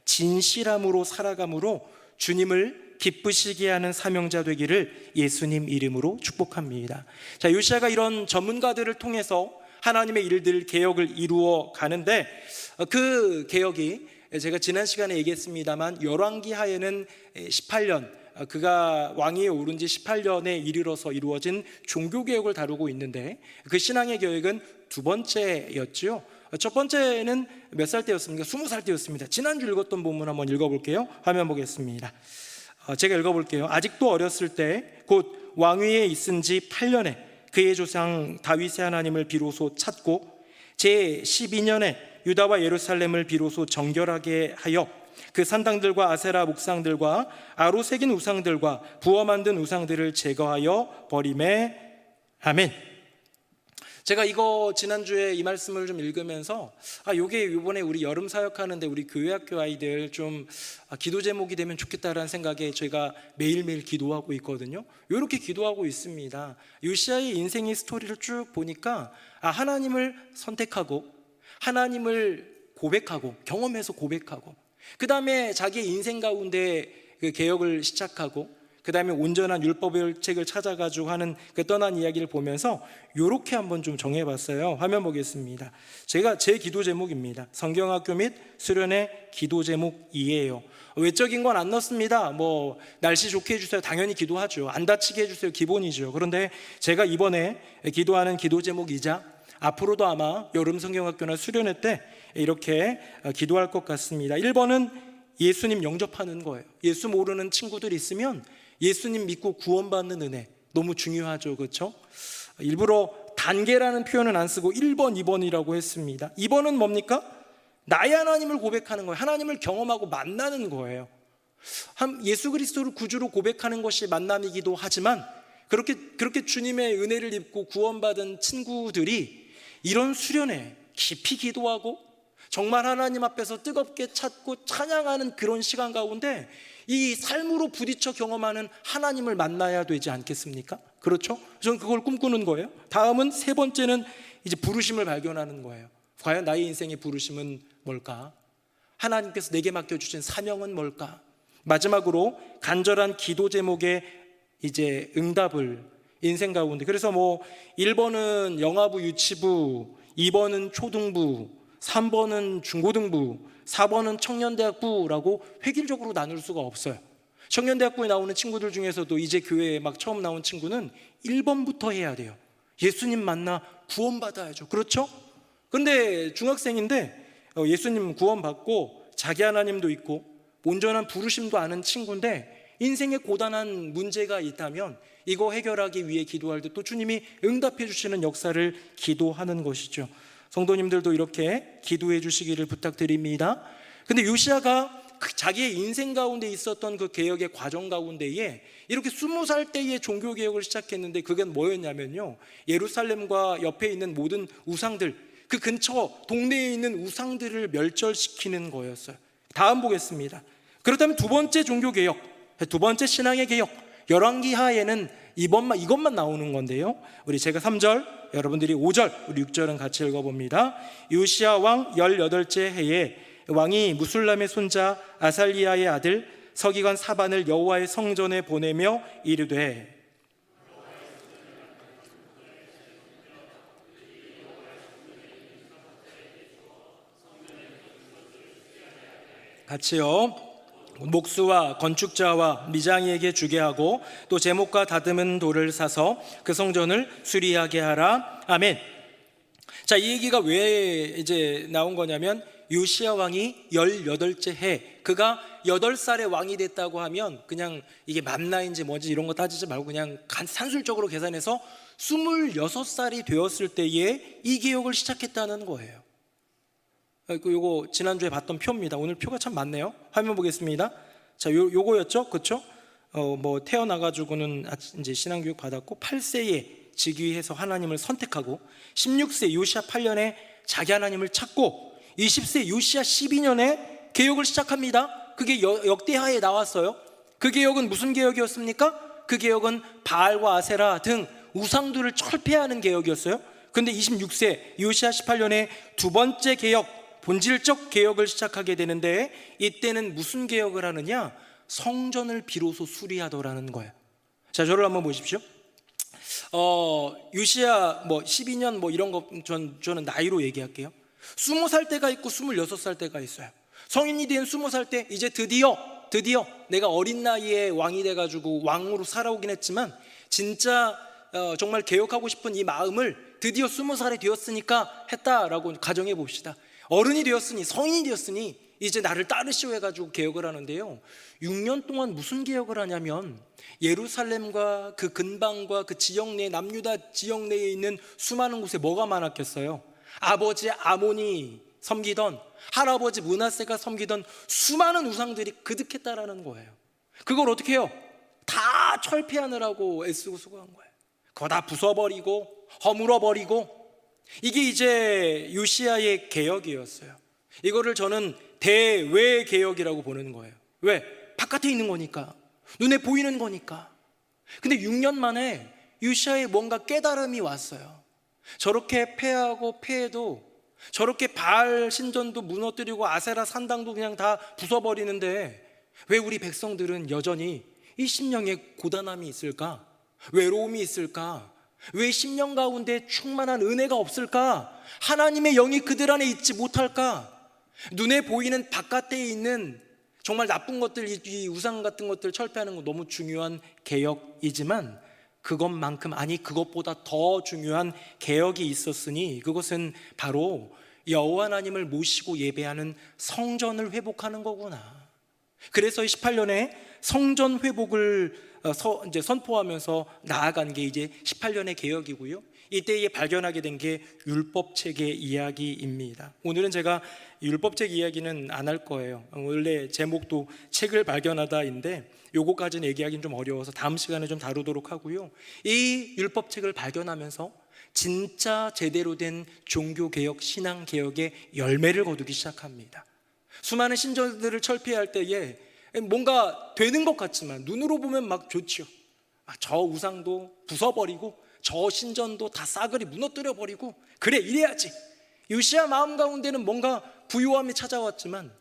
진실함으로 살아감으로 주님을 기쁘시게 하는 사명자 되기를 예수님 이름으로 축복합니다. 자, 요시야가 이런 전문가들을 통해서 하나님의 일들 개혁을 이루어 가는데, 그 개혁이 제가 지난 시간에 얘기했습니다만 열왕기 하에는 18년, 그가 왕위에 오른 지 18년에 이르러서 이루어진 종교개혁을 다루고 있는데, 그 신앙의 개혁은 두 번째였지요. 첫 번째는 몇 살 때였습니까? 20살 때였습니다. 지난주 읽었던 본문 한번 읽어볼게요. 화면 보겠습니다. 제가 읽어볼게요. 아직도 어렸을 때 곧 왕위에 있은 지 8년에 그의 조상 다윗의 하나님을 비로소 찾고 제 12년에 유다와 예루살렘을 비로소 정결하게 하여 그 산당들과 아세라 목상들과 아로 새긴 우상들과 부어 만든 우상들을 제거하여 버리매. 아멘. 제가 이거 지난주에 이 말씀을 좀 읽으면서 요게 이번에 우리 여름 사역하는데 우리 교회학교 아이들 좀 기도 제목이 되면 좋겠다라는 생각에 저희가 매일매일 기도하고 있거든요. 이렇게 기도하고 있습니다. 요시야의 인생의 스토리를 쭉 보니까 하나님을 선택하고 하나님을 고백하고 경험해서 고백하고, 그 다음에 자기의 인생 가운데 그 개혁을 시작하고, 그 다음에 온전한 율법의 책을 찾아가지고 하는 그 떠난 이야기를 보면서 이렇게 한번 좀 정해봤어요. 화면 보겠습니다. 제가 제 기도 제목입니다. 성경학교 및 수련의 기도 제목이에요. 외적인 건 안 넣습니다. 뭐 날씨 좋게 해주세요, 당연히 기도하죠. 안 다치게 해주세요, 기본이죠. 그런데 제가 이번에 기도하는 기도 제목이자 앞으로도 아마 여름 성경학교나 수련회 때 이렇게 기도할 것 같습니다. 1번은 예수님 영접하는 거예요. 예수 모르는 친구들이 있으면 예수님 믿고 구원받는 은혜 너무 중요하죠, 그렇죠? 일부러 단계라는 표현은 안 쓰고 1번, 2번이라고 했습니다. 2번은 뭡니까? 나의 하나님을 고백하는 거예요. 하나님을 경험하고 만나는 거예요. 예수 그리스도를 구주로 고백하는 것이 만남이기도 하지만 그렇게 주님의 은혜를 입고 구원받은 친구들이 이런 수련회 깊이 기도하고 정말 하나님 앞에서 뜨겁게 찾고 찬양하는 그런 시간 가운데 이 삶으로 부딪혀 경험하는 하나님을 만나야 되지 않겠습니까? 그렇죠? 저는 그걸 꿈꾸는 거예요. 다음은 세 번째는 이제 부르심을 발견하는 거예요. 과연 나의 인생의 부르심은 뭘까? 하나님께서 내게 맡겨주신 사명은 뭘까? 마지막으로 간절한 기도 제목의 이제 응답을 인생 가운데, 그래서 뭐 1번은 영아부 유치부, 2번은 초등부, 3번은 중고등부, 4번은 청년대학부라고 획일적으로 나눌 수가 없어요. 청년대학부에 나오는 친구들 중에서도 이제 교회에 막 처음 나온 친구는 1번부터 해야 돼요. 예수님 만나 구원받아야죠. 그렇죠? 근데 중학생인데 예수님 구원받고 자기 하나님도 있고 온전한 부르심도 아는 친구인데 인생에 고단한 문제가 있다면 이거 해결하기 위해 기도할 때 또 주님이 응답해 주시는 역사를 기도하는 것이죠. 성도님들도 이렇게 기도해 주시기를 부탁드립니다. 근데 요시야가 자기의 인생 가운데 있었던 그 개혁의 과정 가운데에 이렇게 20살 때에 종교개혁을 시작했는데 그게 뭐였냐면요, 예루살렘과 옆에 있는 모든 우상들, 그 근처 동네에 있는 우상들을 멸절시키는 거였어요. 다음 보겠습니다. 그렇다면 두 번째 종교개혁, 두 번째 신앙의 개혁, 열왕기 하에는 이것만 나오는 건데요, 우리 제가 3절, 여러분들이 5절, 우리 6절은 같이 읽어봅니다. 요시야 왕 18째 해에 왕이 무술람의 손자 아살리야의 아들 서기관 사반을 여호와의 성전에 보내며 이르되, 같이요. 목수와 건축자와 미장이에게 주게 하고 또 제목과 다듬은 돌을 사서 그 성전을 수리하게 하라. 아멘. 자, 이 얘기가 왜 이제 나온 거냐면 요시야 왕이 18째 해, 그가 8살에 왕이 됐다고 하면 그냥 이게 맞나인지 뭐지 이런 거 따지지 말고 그냥 산술적으로 계산해서 26살이 되었을 때에 이 개혁을 시작했다는 거예요. 요거 지난주에 봤던 표입니다. 오늘 표가 참 많네요. 화면 보겠습니다. 자, 요거였죠, 그렇죠? 뭐 태어나가지고는 이제 신앙교육 받았고 8세에 즉위해서 하나님을 선택하고 16세 요시야 8년에 자기 하나님을 찾고 20세 요시야 12년에 개혁을 시작합니다. 그게 역대하에 나왔어요. 그 개혁은 무슨 개혁이었습니까? 그 개혁은 바알과 아세라 등 우상들을 철폐하는 개혁이었어요. 근데 26세 요시야 18년에 두 번째 개혁, 본질적 개혁을 시작하게 되는데 이때는 무슨 개혁을 하느냐? 성전을 비로소 수리하더라는 거예요. 자, 저를 한번 보십시오. 요시야 12년 이런 거 저는 나이로 얘기할게요. 20살 때가 있고 26살 때가 있어요. 성인이 된 20살 때 이제 드디어 내가 어린 나이에 왕이 돼가지고 왕으로 살아오긴 했지만 진짜 정말 개혁하고 싶은 이 마음을 드디어 20살이 되었으니까 했다라고 가정해 봅시다. 어른이 되었으니, 성인이 되었으니 이제 나를 따르시오 해가지고 개혁을 하는데요, 6년 동안 무슨 개혁을 하냐면 예루살렘과 그 근방과 그 지역 내, 남유다 지역 내에 있는 수많은 곳에 뭐가 많았겠어요? 아버지 아몬이 섬기던, 할아버지 므낫세가 섬기던 수많은 우상들이 그득했다라는 거예요. 그걸 어떻게 해요? 다 철폐하느라고 애쓰고 수고한 거예요. 그거 다 부숴버리고 허물어버리고. 이게 이제 요시야의 개혁이었어요. 이거를 저는 대외 개혁이라고 보는 거예요. 왜? 바깥에 있는 거니까, 눈에 보이는 거니까. 근데 6년 만에 요시야에 뭔가 깨달음이 왔어요. 저렇게 폐하고 폐해도, 저렇게 바알 신전도 무너뜨리고 아세라 산당도 그냥 다 부숴버리는데 왜 우리 백성들은 여전히 이 심령에 고단함이 있을까? 외로움이 있을까? 왜 심령 가운데 충만한 은혜가 없을까? 하나님의 영이 그들 안에 있지 못할까? 눈에 보이는 바깥에 있는 정말 나쁜 것들, 이 우상 같은 것들 철폐하는 거 너무 중요한 개혁이지만 그것만큼, 아니 그것보다 더 중요한 개혁이 있었으니 그것은 바로 여호와 하나님을 모시고 예배하는 성전을 회복하는 거구나. 그래서 18년에 성전 회복을 이제 선포하면서 나아간 게 이제 18년의 개혁이고요. 이때에 발견하게 된 게 율법책의 이야기입니다. 오늘은 제가 율법책 이야기는 안 할 거예요. 원래 제목도 책을 발견하다인데 요거까지는 얘기하기는 좀 어려워서 다음 시간에 좀 다루도록 하고요. 이 율법책을 발견하면서 진짜 제대로 된 종교개혁, 신앙개혁의 열매를 거두기 시작합니다. 수많은 신전들을 철폐할 때에 뭔가 되는 것 같지만 눈으로 보면 막 좋죠. 저 우상도 부숴버리고 저 신전도 다 싸그리 무너뜨려버리고, 그래 이래야지. 요시야 마음 가운데는 뭔가 부요함이 찾아왔지만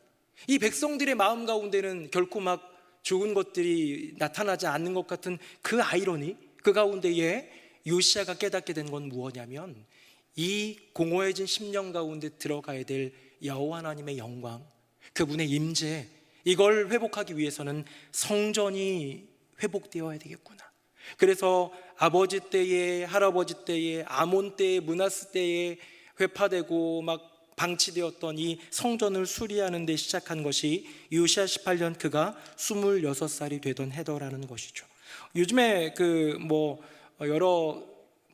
이 백성들의 마음 가운데는 결코 막 좋은 것들이 나타나지 않는 것 같은 그 아이러니, 그 가운데에 요시야가 깨닫게 된 건 무엇이냐면 이 공허해진 심령 가운데 들어가야 될 여호와 하나님의 영광, 그분의 임재, 이걸 회복하기 위해서는 성전이 회복되어야 되겠구나. 그래서 아버지 때에, 할아버지 때에, 아몬 때에, 므낫세 때에 회파되고 막 방치되었던 이 성전을 수리하는 데 시작한 것이 요시야 18년 그가 26살이 되던 해더라는 것이죠. 요즘에 여러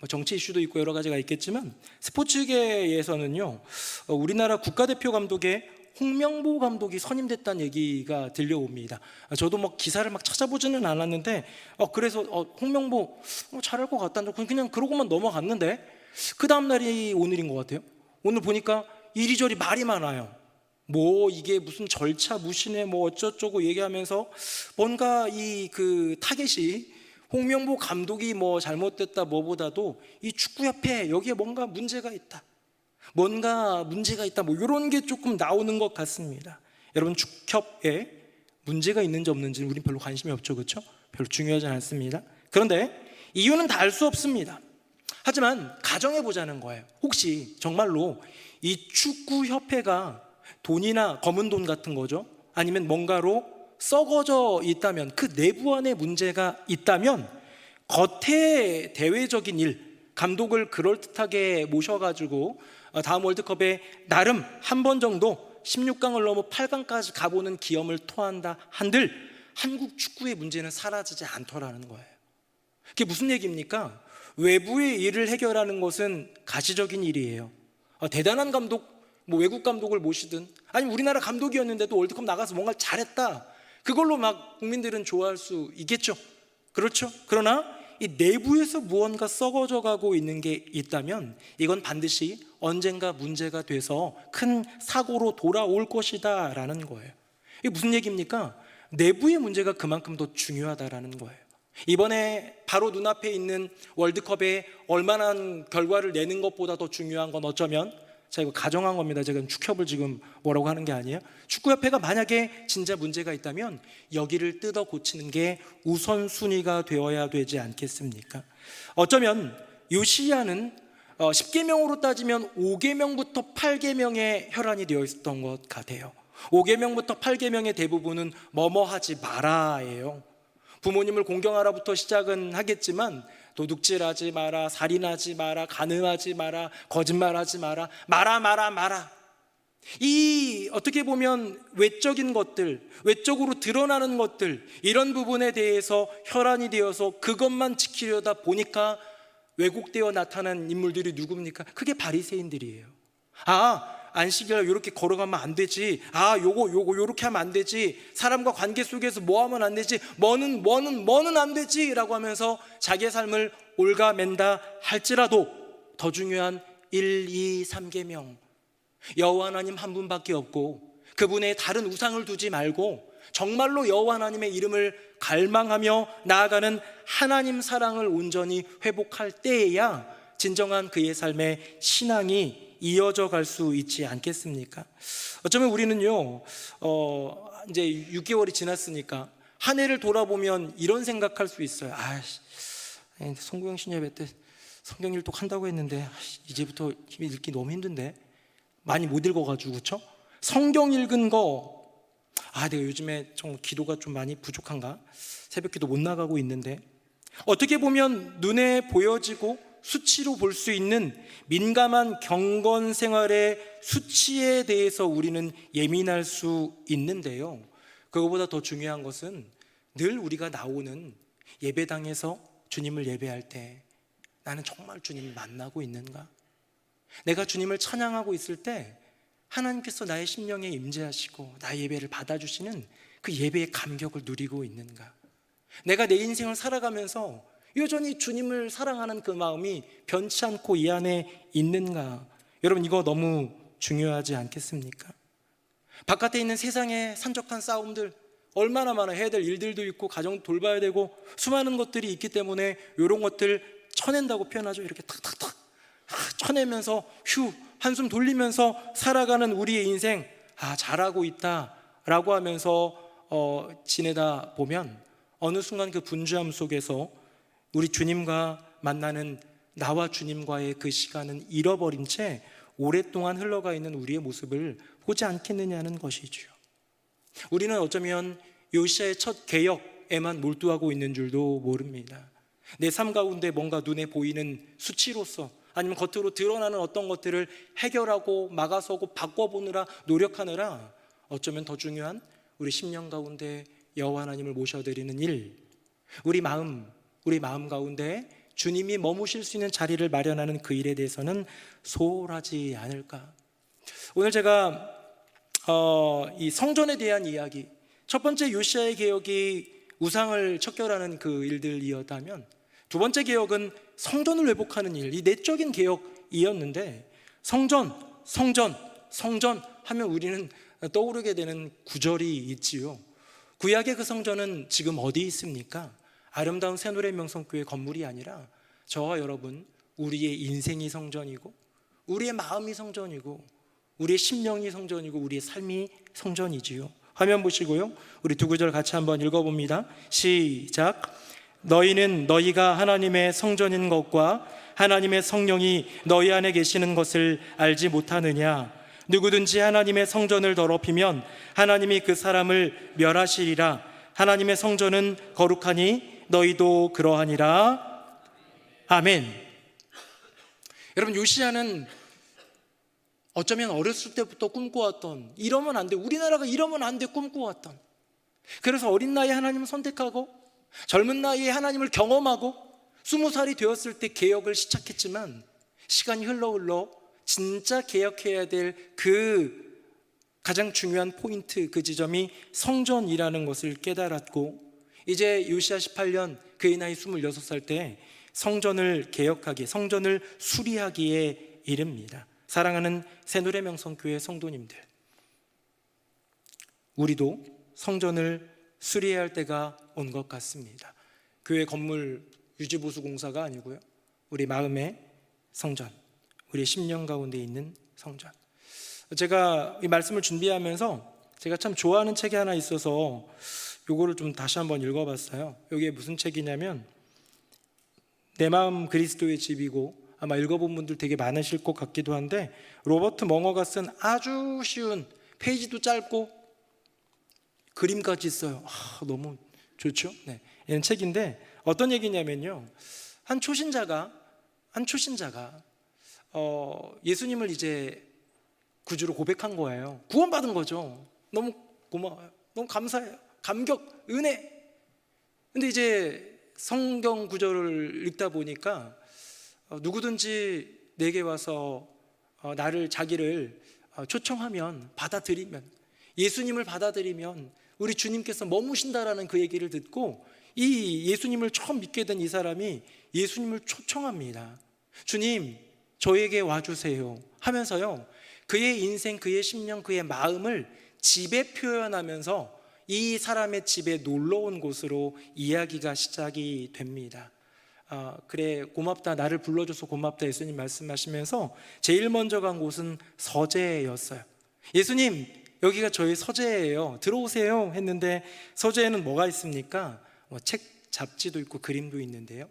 정치 이슈도 있고 여러 가지가 있겠지만 스포츠계에서는요, 우리나라 국가대표 감독에 홍명보 감독이 선임됐다는 얘기가 들려옵니다. 저도 기사를 찾아보지는 않았는데 그래서 홍명보 잘할 것 같다는, 그냥 그러고만 넘어갔는데 그 다음 날이 오늘인 것 같아요. 오늘 보니까 이리저리 말이 많아요. 이게 무슨 절차 무시네 어쩌고저쩌고 얘기하면서 뭔가 이 타겟이 홍명보 감독이 잘못됐다 뭐보다도 이 축구협회 여기에 뭔가 문제가 있다, 이런 게 조금 나오는 것 같습니다. 여러분, 축협에 문제가 있는지 없는지는 우린 별로 관심이 없죠, 그렇죠? 별로 중요하지 않습니다. 그런데 이유는 다 알 수 없습니다. 하지만 가정해보자는 거예요. 혹시 정말로 이 축구협회가 돈이나 검은 돈 같은 거죠, 아니면 뭔가로 썩어져 있다면, 그 내부 안에 문제가 있다면 겉에 대외적인 일, 감독을 그럴듯하게 모셔가지고 다음 월드컵에 나름 한 번 정도 16강을 넘어 8강까지 가보는 기염을 토한다 한들 한국 축구의 문제는 사라지지 않더라는 거예요. 그게 무슨 얘기입니까? 외부의 일을 해결하는 것은 가시적인 일이에요. 대단한 감독, 외국 감독을 모시든, 아니면 우리나라 감독이었는데도 월드컵 나가서 뭔가 잘했다, 그걸로 국민들은 좋아할 수 있겠죠. 그렇죠? 그러나 이 내부에서 무언가 썩어져 가고 있는 게 있다면 이건 반드시 언젠가 문제가 돼서 큰 사고로 돌아올 것이다 라는 거예요. 이게 무슨 얘기입니까? 내부의 문제가 그만큼 더 중요하다라는 거예요. 이번에 바로 눈앞에 있는 월드컵에 얼마나 결과를 내는 것보다 더 중요한 건 어쩌면 자, 이거 가정한 겁니다. 제가 축협을 지금 뭐라고 하는 게 아니에요. 축구협회가 만약에 진짜 문제가 있다면 여기를 뜯어 고치는 게 우선순위가 되어야 되지 않겠습니까? 어쩌면 요시야는 10계명으로 따지면 5계명부터 8계명의 혈안이 되어 있었던 것 같아요. 5계명부터 8계명의 대부분은 뭐뭐 하지 마라예요. 부모님을 공경하라부터 시작은 하겠지만 도둑질하지 마라, 살인하지 마라, 간음하지 마라, 거짓말하지 마라, 마라. 이 어떻게 보면 외적인 것들, 외적으로 드러나는 것들, 이런 부분에 대해서 혈안이 되어서 그것만 지키려다 보니까 왜곡되어 나타난 인물들이 누굽니까? 그게 바리새인들이에요. 안식일 이렇게 걸어가면 안 되지. 요렇게 하면 안 되지. 사람과 관계 속에서 뭐 하면 안 되지. 뭐는 안 되지 라고 하면서 자기의 삶을 올가맨다 할지라도 더 중요한 1, 2, 3계명, 여호와 하나님 한 분밖에 없고 그분의 다른 우상을 두지 말고 정말로 여호와 하나님의 이름을 갈망하며 나아가는 하나님 사랑을 온전히 회복할 때에야 진정한 그의 삶의 신앙이 이어져 갈 수 있지 않겠습니까? 어쩌면 우리는요, 이제 6개월이 지났으니까 한 해를 돌아보면 이런 생각할 수 있어요. 송구영 신예배 때 성경 일독 한다고 했는데 이제부터 힘이 읽기 너무 힘든데, 많이 못 읽어가지고, 그렇죠? 성경 읽은 거, 내가 요즘에 좀 기도가 좀 많이 부족한가? 새벽 기도 못 나가고 있는데, 어떻게 보면 눈에 보여지고 수치로 볼 수 있는 민감한 경건 생활의 수치에 대해서 우리는 예민할 수 있는데요, 그거보다 더 중요한 것은 늘 우리가 나오는 예배당에서 주님을 예배할 때 나는 정말 주님을 만나고 있는가? 내가 주님을 찬양하고 있을 때 하나님께서 나의 심령에 임재하시고 나의 예배를 받아주시는 그 예배의 감격을 누리고 있는가? 내가 내 인생을 살아가면서 여전히 주님을 사랑하는 그 마음이 변치 않고 이 안에 있는가? 여러분, 이거 너무 중요하지 않겠습니까? 바깥에 있는 세상의 산적한 싸움들 얼마나 많아. 해야 될 일들도 있고 가정도 돌봐야 되고 수많은 것들이 있기 때문에 이런 것들 쳐낸다고 표현하죠. 이렇게 탁탁탁 쳐내면서 휴 한숨 돌리면서 살아가는 우리의 인생, 잘하고 있다라고 하면서 지내다 보면 어느 순간 그 분주함 속에서 우리 주님과 만나는 나와 주님과의 그 시간은 잃어버린 채 오랫동안 흘러가 있는 우리의 모습을 보지 않겠느냐는 것이죠. 우리는 어쩌면 요시야의 첫 개혁에만 몰두하고 있는 줄도 모릅니다. 내 삶 가운데 뭔가 눈에 보이는 수치로서 아니면 겉으로 드러나는 어떤 것들을 해결하고 막아서고 바꿔보느라 노력하느라 어쩌면 더 중요한 우리 심령 가운데 여호와 하나님을 모셔드리는 일, 우리 마음 가운데 주님이 머무실 수 있는 자리를 마련하는 그 일에 대해서는 소홀하지 않을까. 오늘 제가 이 성전에 대한 이야기, 첫 번째 요시야의 개혁이 우상을 척결하는 그 일들이었다면 두 번째 개혁은 성전을 회복하는 일, 이 내적인 개혁이었는데 성전 하면 우리는 떠오르게 되는 구절이 있지요. 구약의 그 성전은 지금 어디 있습니까? 아름다운 새노래 명성교회 건물이 아니라 저와 여러분, 우리의 인생이 성전이고 우리의 마음이 성전이고 우리의 심령이 성전이고 우리의 삶이 성전이지요. 화면 보시고요, 우리 두 구절 같이 한번 읽어봅니다. 시작. 너희는 너희가 하나님의 성전인 것과 하나님의 성령이 너희 안에 계시는 것을 알지 못하느냐? 누구든지 하나님의 성전을 더럽히면 하나님이 그 사람을 멸하시리라. 하나님의 성전은 거룩하니 너희도 그러하니라. 아멘. 여러분, 요시야는 어쩌면 어렸을 때부터 꿈꿔왔던, 이러면 안 돼, 우리나라가 이러면 안 돼 꿈꿔왔던, 그래서 어린 나이에 하나님을 선택하고 젊은 나이에 하나님을 경험하고 20살이 되었을 때 개혁을 시작했지만 시간이 흘러 진짜 개혁해야 될 그 가장 중요한 포인트, 그 지점이 성전이라는 것을 깨달았고, 이제 요시야 18년 그의 나이 26살 때 성전을 개혁하기에, 성전을 수리하기에 이릅니다. 사랑하는 새노래 명성교회 성도님들, 우리도 성전을 수리해야 할 때가 온 것 같습니다. 교회 건물 유지보수 공사가 아니고요, 우리 마음의 성전, 우리의 심령 가운데 있는 성전. 제가 이 말씀을 준비하면서 제가 참 좋아하는 책이 하나 있어서 요거를 좀 다시 한번 읽어봤어요. 이게 무슨 책이냐면 내 마음 그리스도의 집이고, 아마 읽어본 분들 되게 많으실 것 같기도 한데, 로버트 멍어가 쓴 아주 쉬운, 페이지도 짧고 그림까지 있어요. 너무 좋죠. 네, 이런 책인데 어떤 얘기냐면요, 한 초신자가 예수님을 이제 구주로 고백한 거예요. 구원받은 거죠. 너무 고마워요. 너무 감사해요. 감격, 은혜. 근데 이제 성경 구절을 읽다 보니까 누구든지 내게 와서 자기를 초청하면, 받아들이면, 예수님을 받아들이면 우리 주님께서 머무신다라는 그 얘기를 듣고, 이 예수님을 처음 믿게 된 이 사람이 예수님을 초청합니다. 주님, 저에게 와주세요 하면서요, 그의 인생, 그의 심령, 그의 마음을 집에 표현하면서 이 사람의 집에 놀러 온 곳으로 이야기가 시작이 됩니다. 그래, 고맙다, 나를 불러줘서 고맙다 예수님 말씀하시면서 제일 먼저 간 곳은 서재였어요. 예수님, 여기가 저희 서재예요, 들어오세요 했는데, 서재에는 뭐가 있습니까? 책, 잡지도 있고 그림도 있는데요,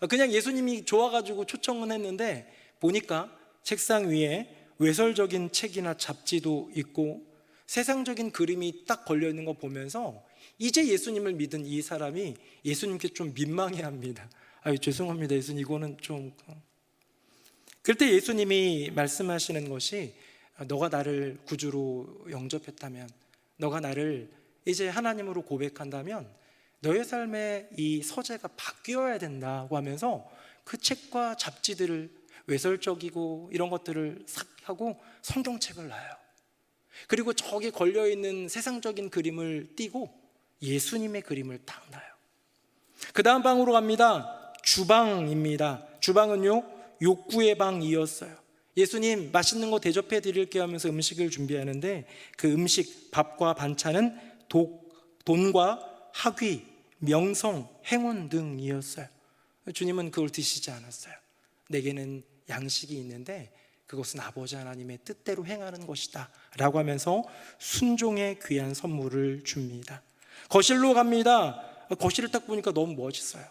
그냥 예수님이 좋아가지고 초청은 했는데 보니까 책상 위에 외설적인 책이나 잡지도 있고 세상적인 그림이 딱 걸려있는 거 보면서 이제 예수님을 믿은 이 사람이 예수님께 좀 민망해합니다. 죄송합니다 예수님, 이거는 좀. 그럴 때 예수님이 말씀하시는 것이, 너가 나를 구주로 영접했다면, 너가 나를 이제 하나님으로 고백한다면 너의 삶의 이 서재가 바뀌어야 된다고 하면서 그 책과 잡지들을, 외설적이고 이런 것들을 싹 하고 성경책을 놔요. 그리고 저기 걸려있는 세상적인 그림을 띄고 예수님의 그림을 딱 놔요. 그 다음 방으로 갑니다. 주방입니다. 주방은요, 욕구의 방이었어요. 예수님, 맛있는 거 대접해 드릴게요 하면서 음식을 준비하는데, 그 음식, 밥과 반찬은 돈과 학위, 명성, 행운 등이었어요. 주님은 그걸 드시지 않았어요. 내게는 양식이 있는데 그것은 아버지 하나님의 뜻대로 행하는 것이다 라고 하면서 순종의 귀한 선물을 줍니다. 거실로 갑니다. 거실을 딱 보니까 너무 멋있어요.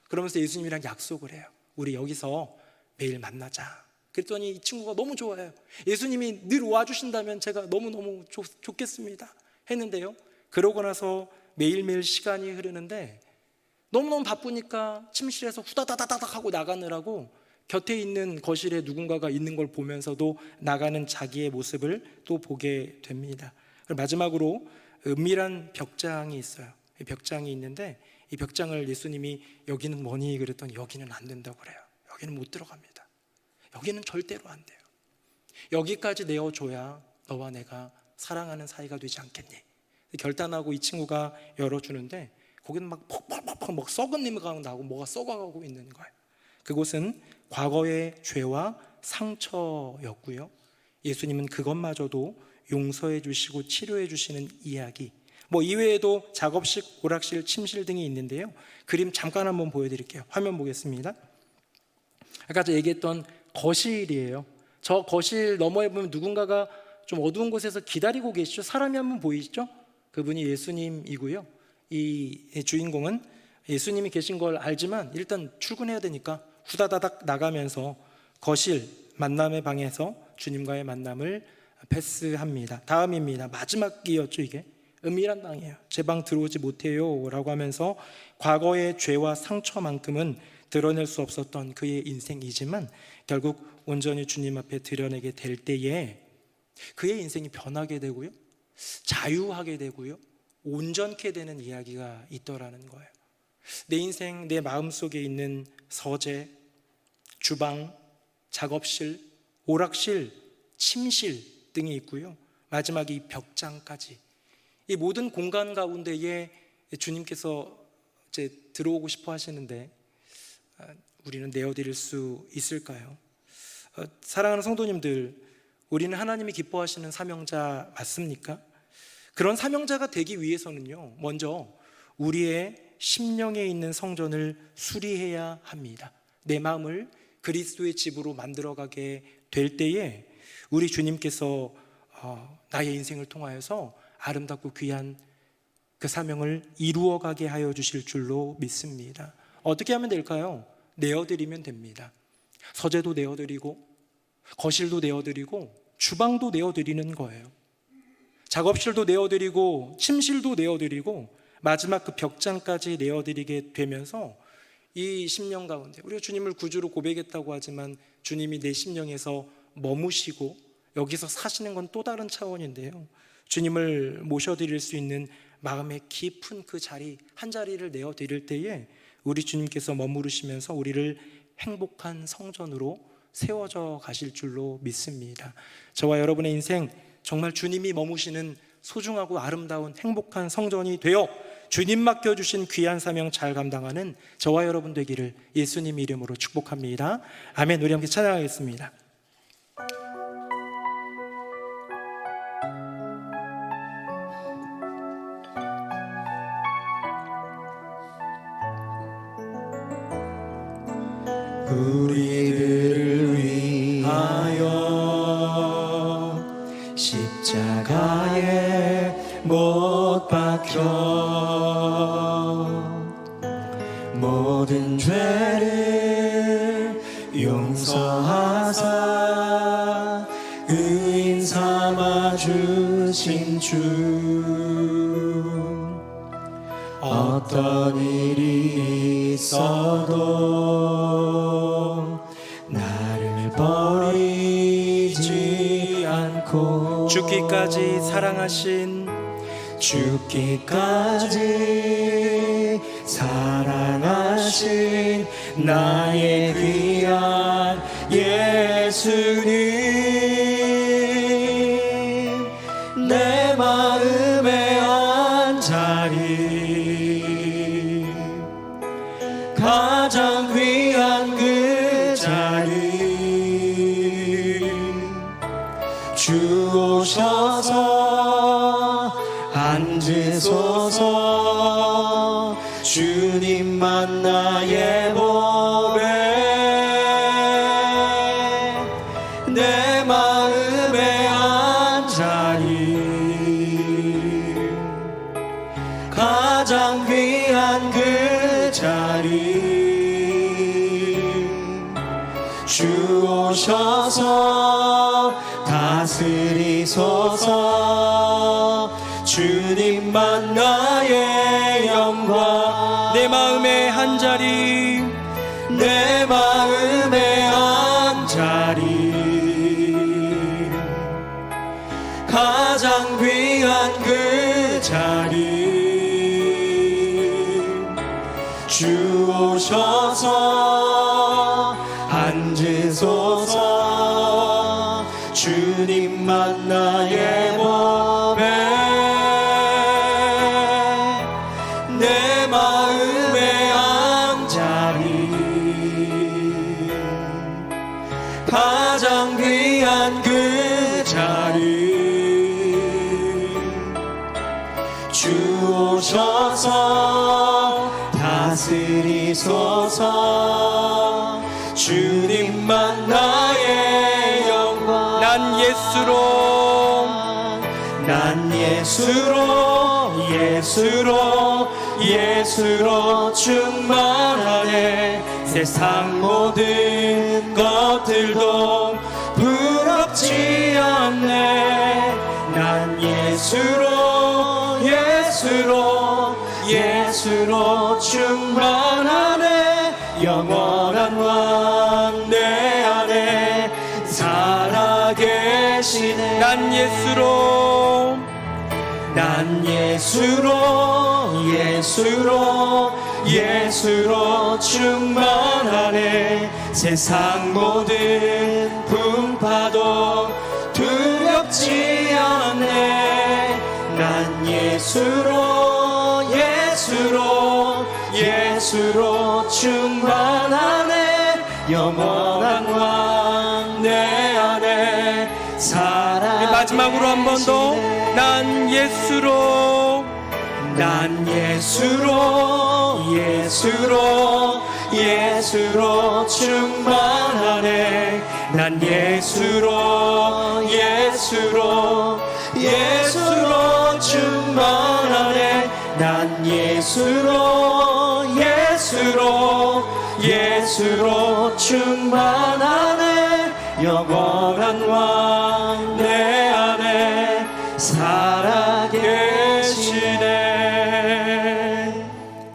그러면서 예수님이랑 약속을 해요. 우리 여기서 매일 만나자. 그랬더니 이 친구가 너무 좋아해요. 예수님이 늘 와주신다면 제가 너무너무 좋겠습니다 했는데요, 그러고 나서 매일매일 시간이 흐르는데 너무너무 바쁘니까 침실에서 후다다다닥 하고 나가느라고 곁에 있는 거실에 누군가가 있는 걸 보면서도 나가는 자기의 모습을 또 보게 됩니다. 그리고 마지막으로 은밀한 벽장이 있어요. 이 벽장이 있는데 이 벽장을 예수님이 여기는 뭐니 그랬더니 여기는 안 된다고 그래요. 여기는 못 들어갑니다. 여기는 절대로 안 돼요. 여기까지 내어줘야 너와 내가 사랑하는 사이가 되지 않겠니? 결단하고 이 친구가 열어주는데 거기는 막 퍽퍽퍽 막 썩은 냄새가 나고 뭐가 썩어가고 있는 거예요. 그곳은 과거의 죄와 상처였고요, 예수님은 그것마저도 용서해 주시고 치료해 주시는 이야기, 뭐 이외에도 작업실, 오락실, 침실 등이 있는데요, 그림 잠깐 한번 보여드릴게요. 화면 보겠습니다. 아까 저 얘기했던 거실이에요. 저 거실 너머에 보면 누군가가 좀 어두운 곳에서 기다리고 계시죠. 사람이 한 분 보이시죠? 그분이 예수님이고요, 이 주인공은 예수님이 계신 걸 알지만 일단 출근해야 되니까 후다다닥 나가면서 거실, 만남의 방에서 주님과의 만남을 패스합니다. 다음입니다. 마지막이었죠. 이게 은밀한 방이에요. 제 방 들어오지 못해요 라고 하면서 과거의 죄와 상처만큼은 드러낼 수 없었던 그의 인생이지만 결국 온전히 주님 앞에 드러내게 될 때에 그의 인생이 변하게 되고요, 자유하게 되고요, 온전케 되는 이야기가 있더라는 거예요. 내 인생, 내 마음속에 있는 서재, 주방, 작업실, 오락실, 침실 등이 있고요, 마지막에 이 벽장까지, 이 모든 공간 가운데에 주님께서 이제 들어오고 싶어 하시는데 우리는 내어드릴 수 있을까요? 사랑하는 성도님들, 우리는 하나님이 기뻐하시는 사명자 맞습니까? 그런 사명자가 되기 위해서는요, 먼저 우리의 심령에 있는 성전을 수리해야 합니다. 내 마음을 그리스도의 집으로 만들어가게 될 때에 우리 주님께서 나의 인생을 통하여서 아름답고 귀한 그 사명을 이루어가게 하여 주실 줄로 믿습니다. 어떻게 하면 될까요? 내어드리면 됩니다. 서재도 내어드리고 거실도 내어드리고 주방도 내어드리는 거예요. 작업실도 내어드리고 침실도 내어드리고 마지막 그 벽장까지 내어드리게 되면서 이 심령 가운데, 우리가 주님을 구주로 고백했다고 하지만 주님이 내 심령에서 머무시고 여기서 사시는 건 또 다른 차원인데요, 주님을 모셔드릴 수 있는 마음의 깊은 그 자리, 한 자리를 내어드릴 때에 우리 주님께서 머무르시면서 우리를 행복한 성전으로 세워져 가실 줄로 믿습니다. 저와 여러분의 인생 정말 주님이 머무시는 소중하고 아름다운 행복한 성전이 되어 주님 맡겨주신 귀한 사명 잘 감당하는 저와 여러분 되기를 예수님 이름으로 축복합니다. 아멘. 우리 함께 찬양하겠습니다. 우리들을 위하여 십자가에 못 박혀 모든 죄를 용서하사 의인 삼아 주신 주, 어떤 일이 있어도 나를 버리지 않고 죽기까지 사랑하신 죽기까지 사랑하신 나의 귀한 예수님, 내 마음의 한 자리, 가장 귀한 그 자리, 주 오셔서 앉으소서. 주님만 나의 보배, 내 마음의 한 자리, 가장 귀한 그 자리, 주 오셔서 다스리소서. 주님만 나의 영광, 내 마음의 한 자리, 내 마음의 한 자리, 가장 귀한 그 자리, 주 오셔서 앉으소서. 주님만 나의 보배, 내 마음의 한 자리, 가장 귀한 그 자리, 주 오셔서 다스리소서. 주님만 나의 영광, 난 예수로, 난 예수로, 예수로, 예수로 충만하네. 세상 모든 것들도 부럽지 않네. 난 예수로, 예수로, 예수로 충만하네. 영원한 왕 내 안에 살아계시네. 난 예수로, 난 예수로, 예수로, 예수로 충만하네. 세상 모든 풍파도 두렵지 않네. 난 예수로, 예수로, 예수로 충만하네. 영원한 왕 내 안에 살아. 마지막으로 한 번 더. 난 예수로, 난 예수로, 예수로, 예수로 충만하네. 난 예수로 예수로 예수로 충만하네. 난 예수로 예수로 예수로 충만하네. 영원한 왕 내 안에 살아계시네.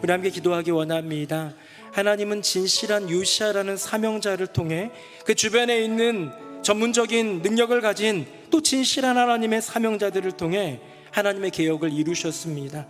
우리 함께 기도하기 원합니다. 하나님은 진실한 요시아라는 사명자를 통해 그 주변에 있는 전문적인 능력을 가진 또 진실한 하나님의 사명자들을 통해 하나님의 개혁을 이루셨습니다.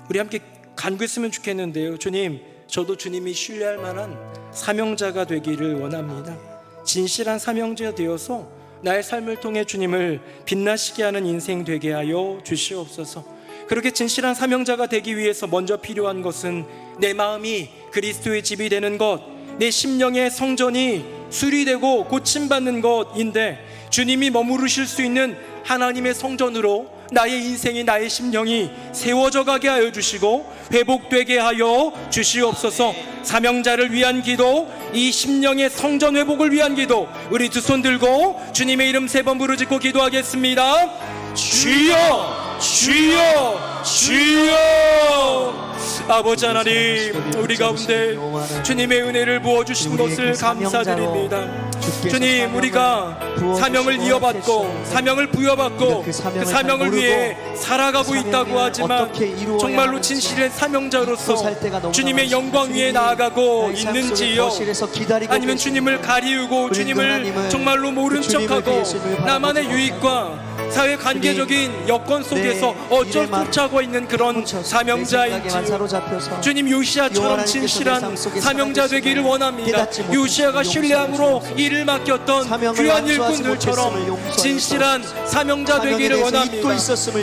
우리 함께 간구했으면 좋겠는데요. 주님, 저도 주님이 신뢰할 만한 사명자가 되기를 원합니다. 진실한 사명자가 되어서 나의 삶을 통해 주님을 빛나시게 하는 인생 되게 하여 주시옵소서. 그렇게 진실한 사명자가 되기 위해서 먼저 필요한 것은 내 마음이 그리스도의 집이 되는 것, 내 심령의 성전이 수리되고 고침받는 것인데, 주님이 머무르실 수 있는 하나님의 성전으로 나의 인생이, 나의 심령이 세워져 가게 하여 주시고 회복되게 하여 주시옵소서. 사명자를 위한 기도, 이 심령의 성전 회복을 위한 기도, 우리 두 손 들고 주님의 이름 3번 부르짖고 기도하겠습니다. 주여 주여 주여. 아버지 하나님, 우리 가운데 주님의 은혜를 부어주신 것을 감사드립니다. 주님, 우리가 사명을 이어받고 사명을 부여받고 그 사명을 위해 살아가고 있다고 하지만 정말로 진실의 사명자로서 주님의 영광 위에 나아가고 있는지요? 아니면 주님을 가리우고 주님을 정말로 모른 척하고 나만의 유익과 사회 관계적인 여건 속에서 어쩔 수 없이 하고 있는 그런 사명자인지요? 주님, 요시아처럼 진실한 사명자 되기를 원합니다. 요시아가 신뢰함으로 일을 맡겼던 귀한 일꾼들처럼 진실한 사명자 되기를 원합니다.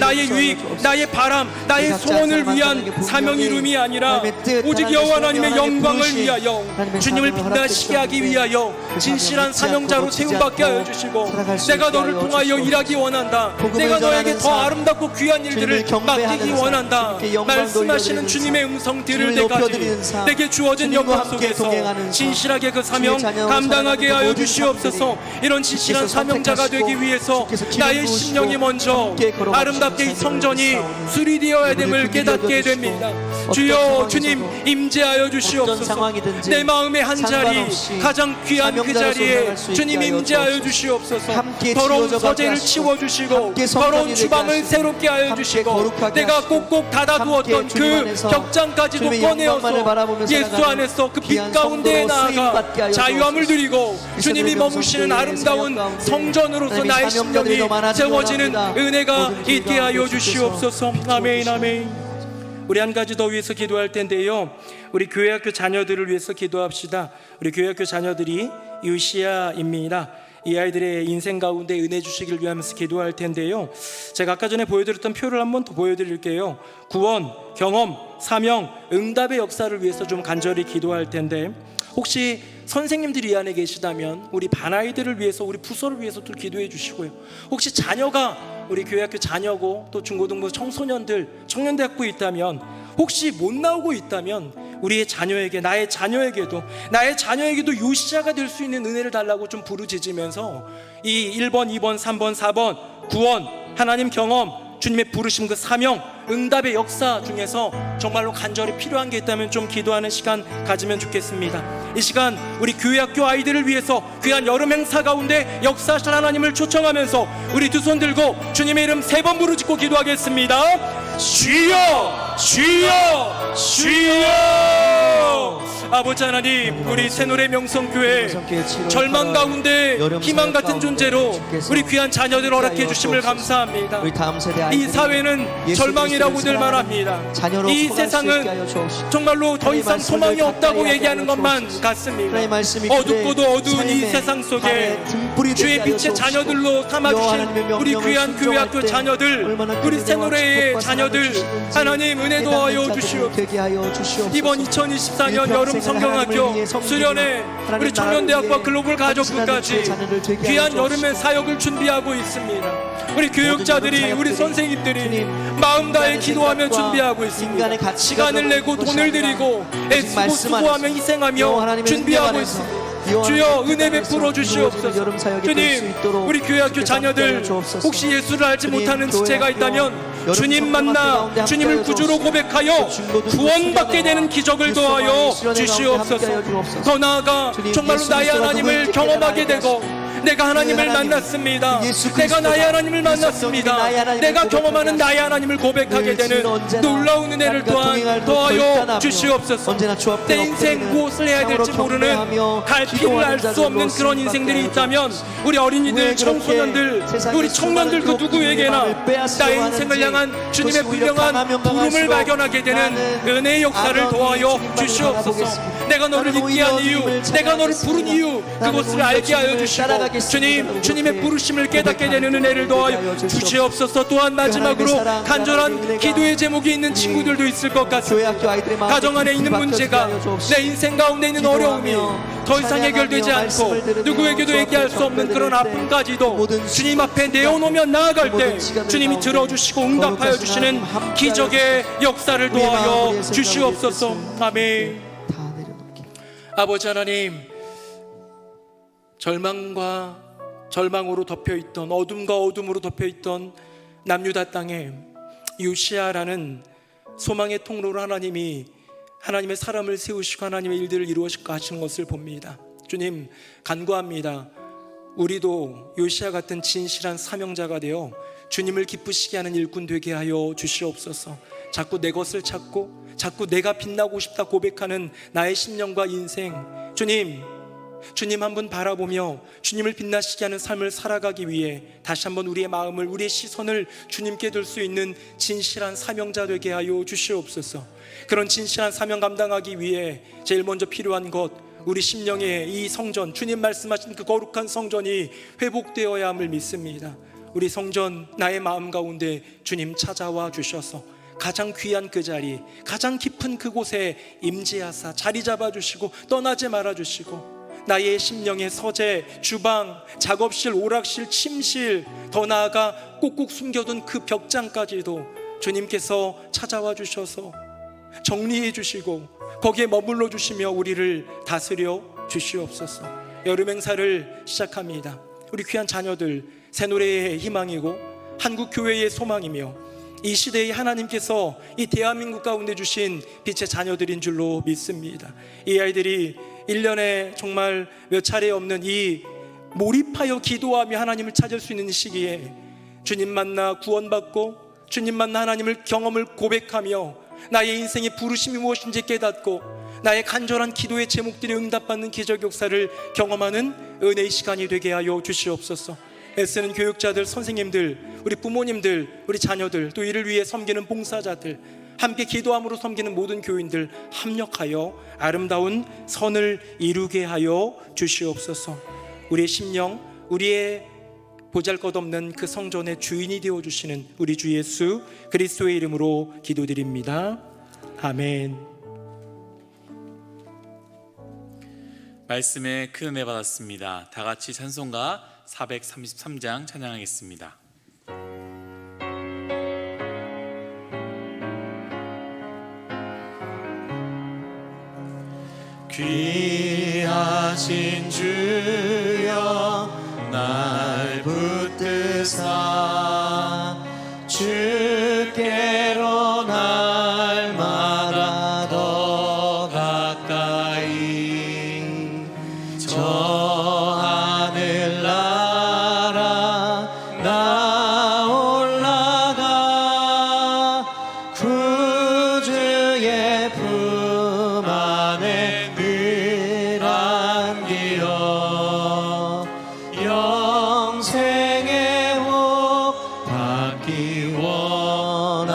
나의 유익, 나의 바람, 나의 소원을 위한 사명 이룸이 아니라 오직 여호와 하나님의 영광을 위하여 주님을 빛나시게 하기 위하여 진실한 사명자로 세움받게 하여 주시고, 내가 너를 통하여 일하기 원한다, 내가 너에게 더 아름답고 귀한 일들을 맡기기 원한다 말씀하시는 주님의 음성 들을 때까지 내게 주어진 영광 속에서 진실하게 그 사명 감당하게 하여 주시옵소서. 이런 진실한 사명자가 되기 위해서 나의 심령이 먼저 아름답게 이 성전이 수리되어야 됨을 깨닫게 됩니다. 주여, 주님 임재하여 주시옵소서. 내 마음의 한 자리, 가장 귀한 그 자리에 주님 임재하여 주시옵소서. 더러운 서재를 치워주시고 더러운 주방을 새롭게 하여 주시고, 내가 꼭꼭 닫아두었던 그 격장까지도 꺼내어서 예수 안에서 그 빛 가운데에 나아가 자유함을 누리고 주님이 머무시는 아름다운 성전으로서 나의 심령이 세워지는 은혜가 있게 하여 주시옵소서. 아멘 아멘. 우리 한 가지 더 위해서 기도할 텐데요, 우리 교회학교 자녀들을 위해서 기도합시다. 우리 교회학교 자녀들이 요시아입니다. 이 아이들의 인생 가운데 은혜 주시길 위하면서 기도할 텐데요, 제가 아까 전에 보여드렸던 표를 한번 더 보여드릴게요. 구원, 경험, 사명, 응답의 역사를 위해서 좀 간절히 기도할 텐데, 혹시 선생님들이 이 안에 계시다면 우리 반 아이들을 위해서, 우리 부서를 위해서 또 기도해 주시고요, 혹시 자녀가 우리 교회학교 자녀고 또 중고등부 청소년들, 청년대학부에 있다면, 혹시 못 나오고 있다면 우리의 자녀에게, 나의 자녀에게도 요시아가 될 수 있는 은혜를 달라고 좀 부르짖으면서 이 1번, 2번, 3번, 4번 구원, 하나님 경험, 주님의 부르심, 그 사명, 응답의 역사 중에서 정말로 간절히 필요한 게 있다면 좀 기도하는 시간 가지면 좋겠습니다. 이 시간 우리 교회학교 아이들을 위해서 귀한 여름 행사 가운데 역사하실 하나님을 초청하면서 우리 두 손 들고 주님의 이름 3번 부르짖고 기도하겠습니다. 주여 주여 주여. 아버지 하나님, 우리 새노래 명성교회 절망 가운데 희망 같은 존재로 우리 귀한 자녀들 허락해 주심을 감사합니다. 이 사회는 절망이라고들 말합니다. 이 세상은 정말로 더 이상 소망이 없다고 얘기하는 것만 같습니다. 어둡고도 어두운 이 세상 속에 주의 빛의 자녀들로 삼아주신 우리 귀한 교회학교 자녀들, 우리 새노래의 자녀들, 하나님 은혜 더하여 주시옵소서. 이번 2024년 여름 성경학교 수련회 우리 청년대학과 글로벌 가족부까지 귀한 여름의 사역을 준비하고 있습니다. 우리 교육자들이, 우리 선생님들이 마음 다해 기도하며 준비하고 있습니다. 시간을 내고 돈을 들이고 애쓰고 수고하며 희생하며 준비하고 있습니다. 주여 은혜 베풀어 주시옵소서. 주님, 우리 교회 학교 자녀들 혹시 예수를 알지 못하는 지체가 있다면 주님 만나 주님을 구주로 고백하여 구원받게 되는 기적을 도하여 주시옵소서. 더 나아가 정말로 나의 하나님을 경험하게 되고 내가 하나님을 만났습니다. 내가 나의 하나님을 만났습니다. 내가 경험하는 나의 하나님을 고백하게 되는 놀라운 은혜를 더하여 주시옵소서. 내 인생 무엇을 해야 될지 모르는 갈피를 알 수 없는 그런 인생들이 있다면 우리 어린이들, 청소년들, 우리 청년들 그 누구에게나 나의 인생을 향한 주님의 분명한 부름을 발견하게 되는 은혜의 역사를 도하여 주시옵소서. 내가 너를 잊게 한 이유, 내가 너를 부른 이유, 그것을 알게 하여 주시고 주님, 주님의 부르심을 깨닫게 되는 은혜를 도하여 주시옵소서. 또한 마지막으로 간절한 기도의 제목이 있는 친구들도 있을 것 같습니다. 가정 안에 있는 문제가, 내 인생 가운데 있는 어려움이 더 이상 해결되지 않고 누구에게도 얘기할 수 없는 그런 아픔까지도 주님 앞에 내어놓으며 나아갈 때 주님이 들어주시고 응답하여 주시는 기적의 역사를 도하여 주시옵소서. 아멘. 아버지 하나님, 절망과 절망으로 덮여있던, 어둠과 어둠으로 덮여있던 남유다 땅에 요시야라는 소망의 통로로 하나님이 하나님의 사람을 세우시고 하나님의 일들을 이루어시고 하시는 것을 봅니다. 주님, 간구합니다. 우리도 요시야 같은 진실한 사명자가 되어 주님을 기쁘시게 하는 일꾼 되게 하여 주시옵소서. 자꾸 내 것을 찾고 자꾸 내가 빛나고 싶다 고백하는 나의 심령과 인생, 주님 한 분 바라보며 주님을 빛나시게 하는 삶을 살아가기 위해 다시 한번 우리의 마음을, 우리의 시선을 주님께 둘 수 있는 진실한 사명자 되게 하여 주시옵소서. 그런 진실한 사명 감당하기 위해 제일 먼저 필요한 것, 우리 심령의 이 성전, 주님 말씀하신 그 거룩한 성전이 회복되어야 함을 믿습니다. 우리 성전, 나의 마음 가운데 주님 찾아와 주셔서 가장 귀한 그 자리, 가장 깊은 그곳에 임재하사 자리 잡아주시고 떠나지 말아주시고 나의 심령의 서재, 주방, 작업실, 오락실, 침실, 더 나아가 꼭꼭 숨겨둔 그 벽장까지도 주님께서 찾아와 주셔서 정리해 주시고 거기에 머물러 주시며 우리를 다스려 주시옵소서. 여름 행사를 시작합니다. 우리 귀한 자녀들, 새노래의 희망이고 한국 교회의 소망이며 이 시대에 하나님께서 이 대한민국 가운데 주신 빛의 자녀들인 줄로 믿습니다. 이 아이들이 1년에 정말 몇 차례 없는 이 몰입하여 기도하며 하나님을 찾을 수 있는 시기에 주님 만나 구원받고 주님 만나 하나님을 경험을 고백하며 나의 인생의 부르심이 무엇인지 깨닫고 나의 간절한 기도의 제목들이 응답받는 기적 역사를 경험하는 은혜의 시간이 되게 하여 주시옵소서. 애쓰는 교육자들, 선생님들, 우리 부모님들, 우리 자녀들, 또 이를 위해 섬기는 봉사자들, 함께 기도함으로 섬기는 모든 교인들 합력하여 아름다운 선을 이루게 하여 주시옵소서. 우리의 심령, 우리의 보잘것없는 그 성전의 주인이 되어주시는 우리 주 예수 그리스도의 이름으로 기도드립니다. 아멘. 말씀에 큰 은혜 받았습니다. 다 같이 찬송가 433장 찬양하겠습니다. 귀하신 주여 날 붙드사 주께로 날마다 더 가까이 저 하늘나라 나 올라가 구주의 품 안에 늘 안기어 영생의 복 받기 원합니다.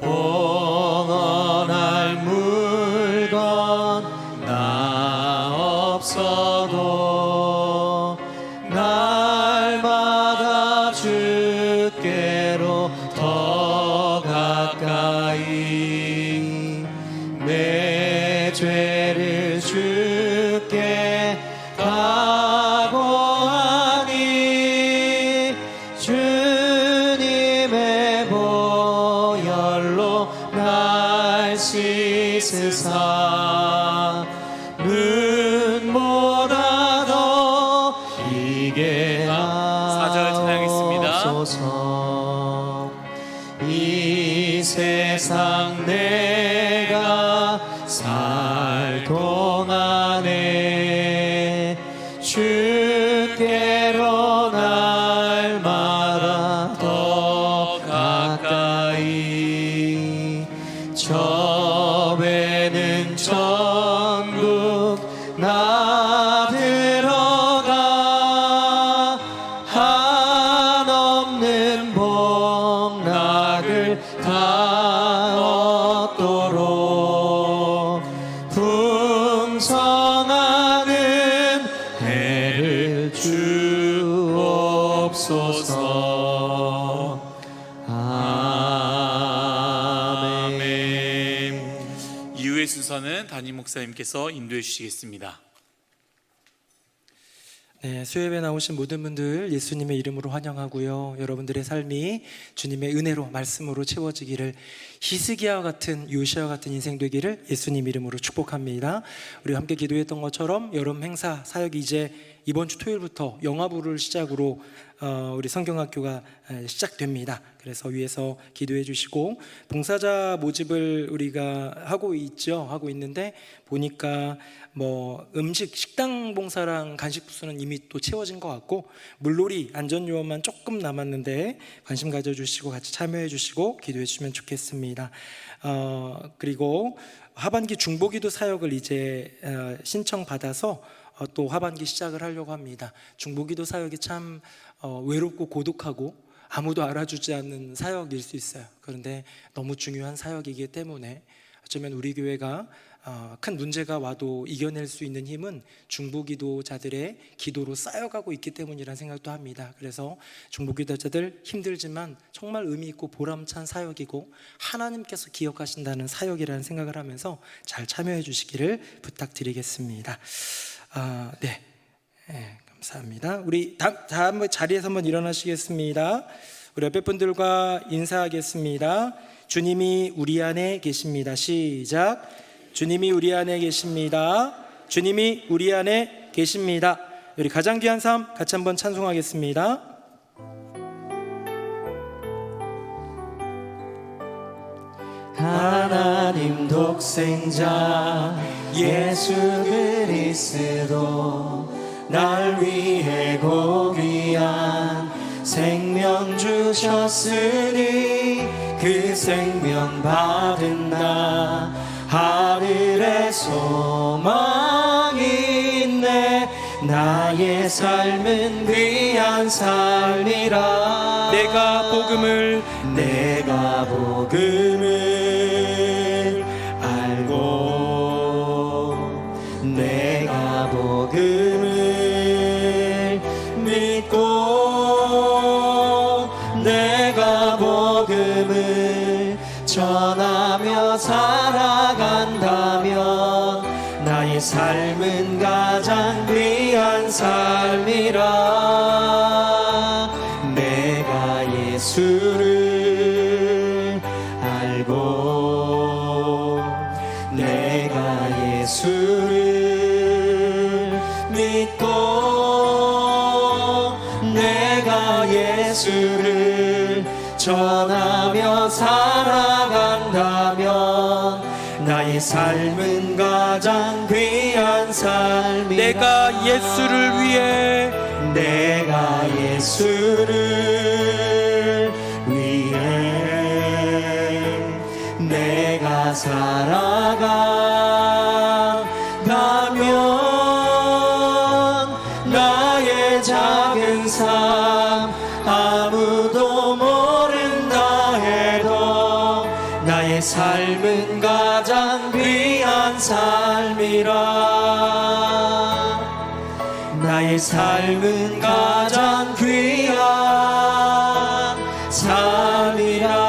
봉헌할 물건 나 없어도 날마다 주께로 더 가까이 내 죄를 주께 각오하니 주님의 보혈로 날 씻으사 주옵소서. 이 세상 내가 살 동안에 주께로 날마다 더 가까이 저 배는 천국 나 들어가 한없는 복락을 다 얻도록 풍성하는 해를 주옵소서. 아멘. 이후의 순서는 담임 목사님께서 인도해 주시겠습니다. 네, 수요예배 나오신 모든 분들 예수님의 이름으로 환영하고요. 여러분들의 삶이 주님의 은혜로 말씀으로 채워지기를, 히스기야와 같은 요시아와 같은 인생 되기를 예수님 이름으로 축복합니다. 우리가 함께 기도했던 것처럼 여름 행사 사역이 이제 이번 주 토요일부터 영화부를 시작으로 우리 성경학교가 시작됩니다. 그래서 위에서 기도해 주시고, 봉사자 모집을 우리가 하고 있는데 보니까 뭐 음식 식당 봉사랑 간식 부스는 이미 또 채워진 것 같고, 물놀이 안전 요원만 조금 남았는데 관심 가져주시고 같이 참여해 주시고 기도해 주시면 좋겠습니다. 그리고 하반기 중보기도 사역을 이제 신청 받아서 또 하반기 시작을 하려고 합니다. 중보기도 사역이 참 외롭고 고독하고 아무도 알아주지 않는 사역일 수 있어요. 그런데 너무 중요한 사역이기 때문에 어쩌면 우리 교회가 큰 문제가 와도 이겨낼 수 있는 힘은 중보기도자들의 기도로 쌓여가고 있기 때문이라는 생각도 합니다. 그래서 중보기도자들 힘들지만 정말 의미 있고 보람찬 사역이고 하나님께서 기억하신다는 사역이라는 생각을 하면서 잘 참여해 주시기를 부탁드리겠습니다. 네, 감사합니다. 우리 다음 자리에서 한번 일어나시겠습니다. 우리 옆에 분들과 인사하겠습니다. 주님이 우리 안에 계십니다. 시작. 주님이 우리 안에 계십니다. 주님이 우리 안에 계십니다. 우리 가장 귀한 삶 같이 한번 찬송하겠습니다. 하나님 독생자 예수 그리스도 날 위해 고귀한 생명 주셨으니 그 생명 받은 나 하늘에 소망이 있네. 나의 삶은 귀한 삶이라. 내가 복음을 알고 내가 복음을 믿고 내가 복음을 전하며 살아간다면 나의 삶은 가장 귀한 삶이라. 내가 예수를 알고 내가 예수를 믿고 내가 예수를 전하며 살아간다면 나의 삶은 가장 귀한 삶이다. 내가 예수를 위해 내가 살아간다면 나의 작은 삶 아무도 모른다 해도 나의 삶은 가장 귀한 삶이라. 나의 삶은 가장 귀한 삶이라.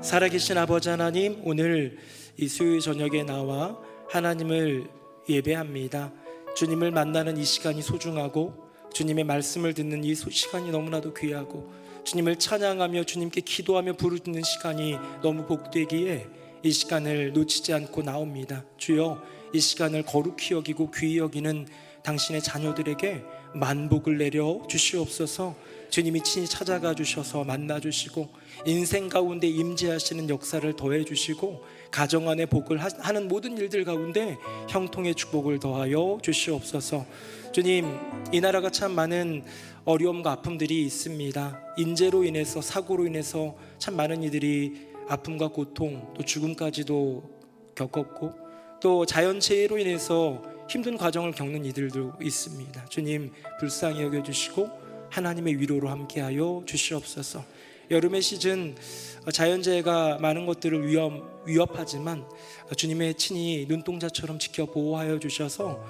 살아계신 아버지 하나님, 오늘 이 수요일 저녁에 나와 하나님을 예배합니다. 주님을 만나는 이 시간이 소중하고 주님의 말씀을 듣는 이 시간이 너무나도 귀하고 주님을 찬양하며 주님께 기도하며 부르짖는 시간이 너무 복되기에 이 시간을 놓치지 않고 나옵니다. 주여, 이 시간을 거룩히 여기고 귀히 여기는 당신의 자녀들에게 만복을 내려 주시옵소서. 주님이 친히 찾아가 주셔서 만나 주시고 인생 가운데 임재하시는 역사를 더해 주시고 가정 안에 복을 하는 모든 일들 가운데 형통의 축복을 더하여 주시옵소서. 주님, 이 나라가 참 많은 어려움과 아픔들이 있습니다. 인재로 인해서, 사고로 인해서 참 많은 이들이 아픔과 고통, 또 죽음까지도 겪었고, 또 자연재해로 인해서 힘든 과정을 겪는 이들도 있습니다. 주님, 불쌍히 여겨주시고 하나님의 위로로 함께하여 주시옵소서. 여름의 시즌 자연재해가 많은 것들을 위협하지만 주님의 친히 눈동자처럼 지켜 보호하여 주셔서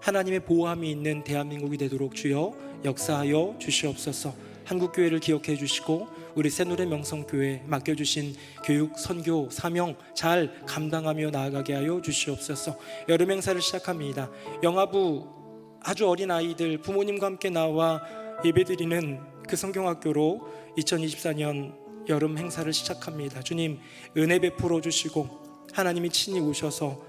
하나님의 보호함이 있는 대한민국이 되도록 주여 역사하여 주시옵소서. 한국교회를 기억해 주시고 우리 새노래 명성교회 맡겨주신 교육, 선교, 사명 잘 감당하며 나아가게 하여 주시옵소서. 여름 행사를 시작합니다. 영아부 아주 어린 아이들 부모님과 함께 나와 예배드리는 그 성경학교로 2024년 여름 행사를 시작합니다. 주님, 은혜 베풀어 주시고 하나님이 친히 오셔서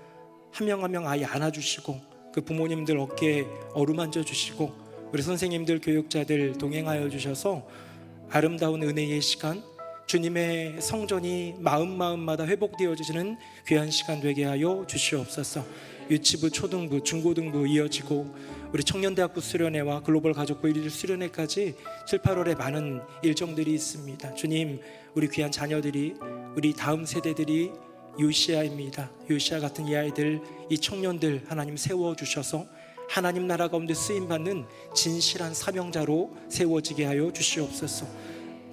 한 명 한 명 아이 안아주시고 그 부모님들 어깨에 어루만져 주시고 우리 선생님들, 교육자들 동행하여 주셔서 아름다운 은혜의 시간, 주님의 성전이 마음마다 회복되어지는 귀한 시간 되게 하여 주시옵소서. 유치부, 초등부, 중고등부 이어지고 우리 청년대학부 수련회와 글로벌 가족부 1일 수련회까지 7, 8월에 많은 일정들이 있습니다. 주님, 우리 귀한 자녀들이, 우리 다음 세대들이 요시아입니다. 요시아 같은 이 아이들, 이 청년들 하나님 세워주셔서 하나님 나라 가운데 쓰임받는 진실한 사명자로 세워지게 하여 주시옵소서.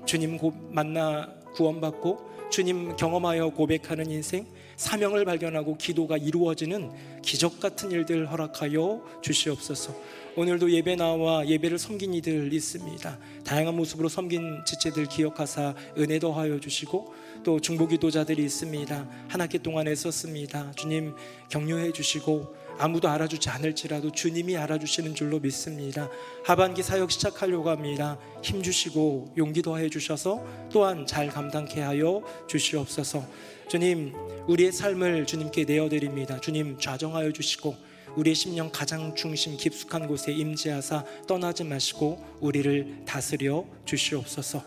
주님 만나 구원받고 주님 경험하여 고백하는 인생, 사명을 발견하고 기도가 이루어지는 기적 같은 일들 허락하여 주시옵소서. 오늘도 예배 나와 예배를 섬긴 이들 있습니다. 다양한 모습으로 섬긴 지체들 기억하사 은혜 더하여 주시고 또 중보기도자들이 있습니다. 한 학기 동안 애썼습니다. 주님 격려해 주시고 아무도 알아주지 않을지라도 주님이 알아주시는 줄로 믿습니다. 하반기 사역 시작하려고 합니다. 힘주시고 용기 더해 주셔서 또한 잘 감당케 하여 주시옵소서. 주님, 우리의 삶을 주님께 내어드립니다. 주님 좌정하여 주시고 우리의 심령 가장 중심 깊숙한 곳에 임재하사 떠나지 마시고 우리를 다스려 주시옵소서.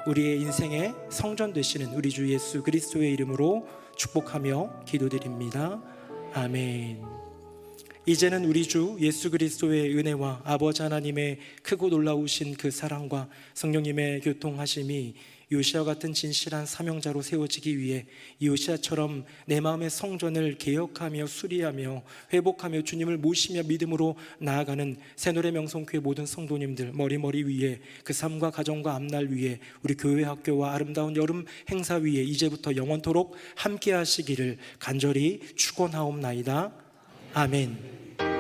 우리의 인생의 성전 되시는 우리 주 예수 그리스도의 이름으로 축복하며 기도드립니다. 아멘. 이제는 우리 주 예수 그리스도의 은혜와 아버지 하나님의 크고 놀라우신 그 사랑과 성령님의 교통하심이 요시아 같은 진실한 사명자로 세워지기 위해 요시아처럼 내 마음의 성전을 개혁하며 수리하며 회복하며 주님을 모시며 믿음으로 나아가는 새노래 명성교회 모든 성도님들 머리 위에 그 삶과 가정과 앞날 위에 우리 교회 학교와 아름다운 여름 행사 위에 이제부터 영원토록 함께 하시기를 간절히 축원하옵나이다. 아멘.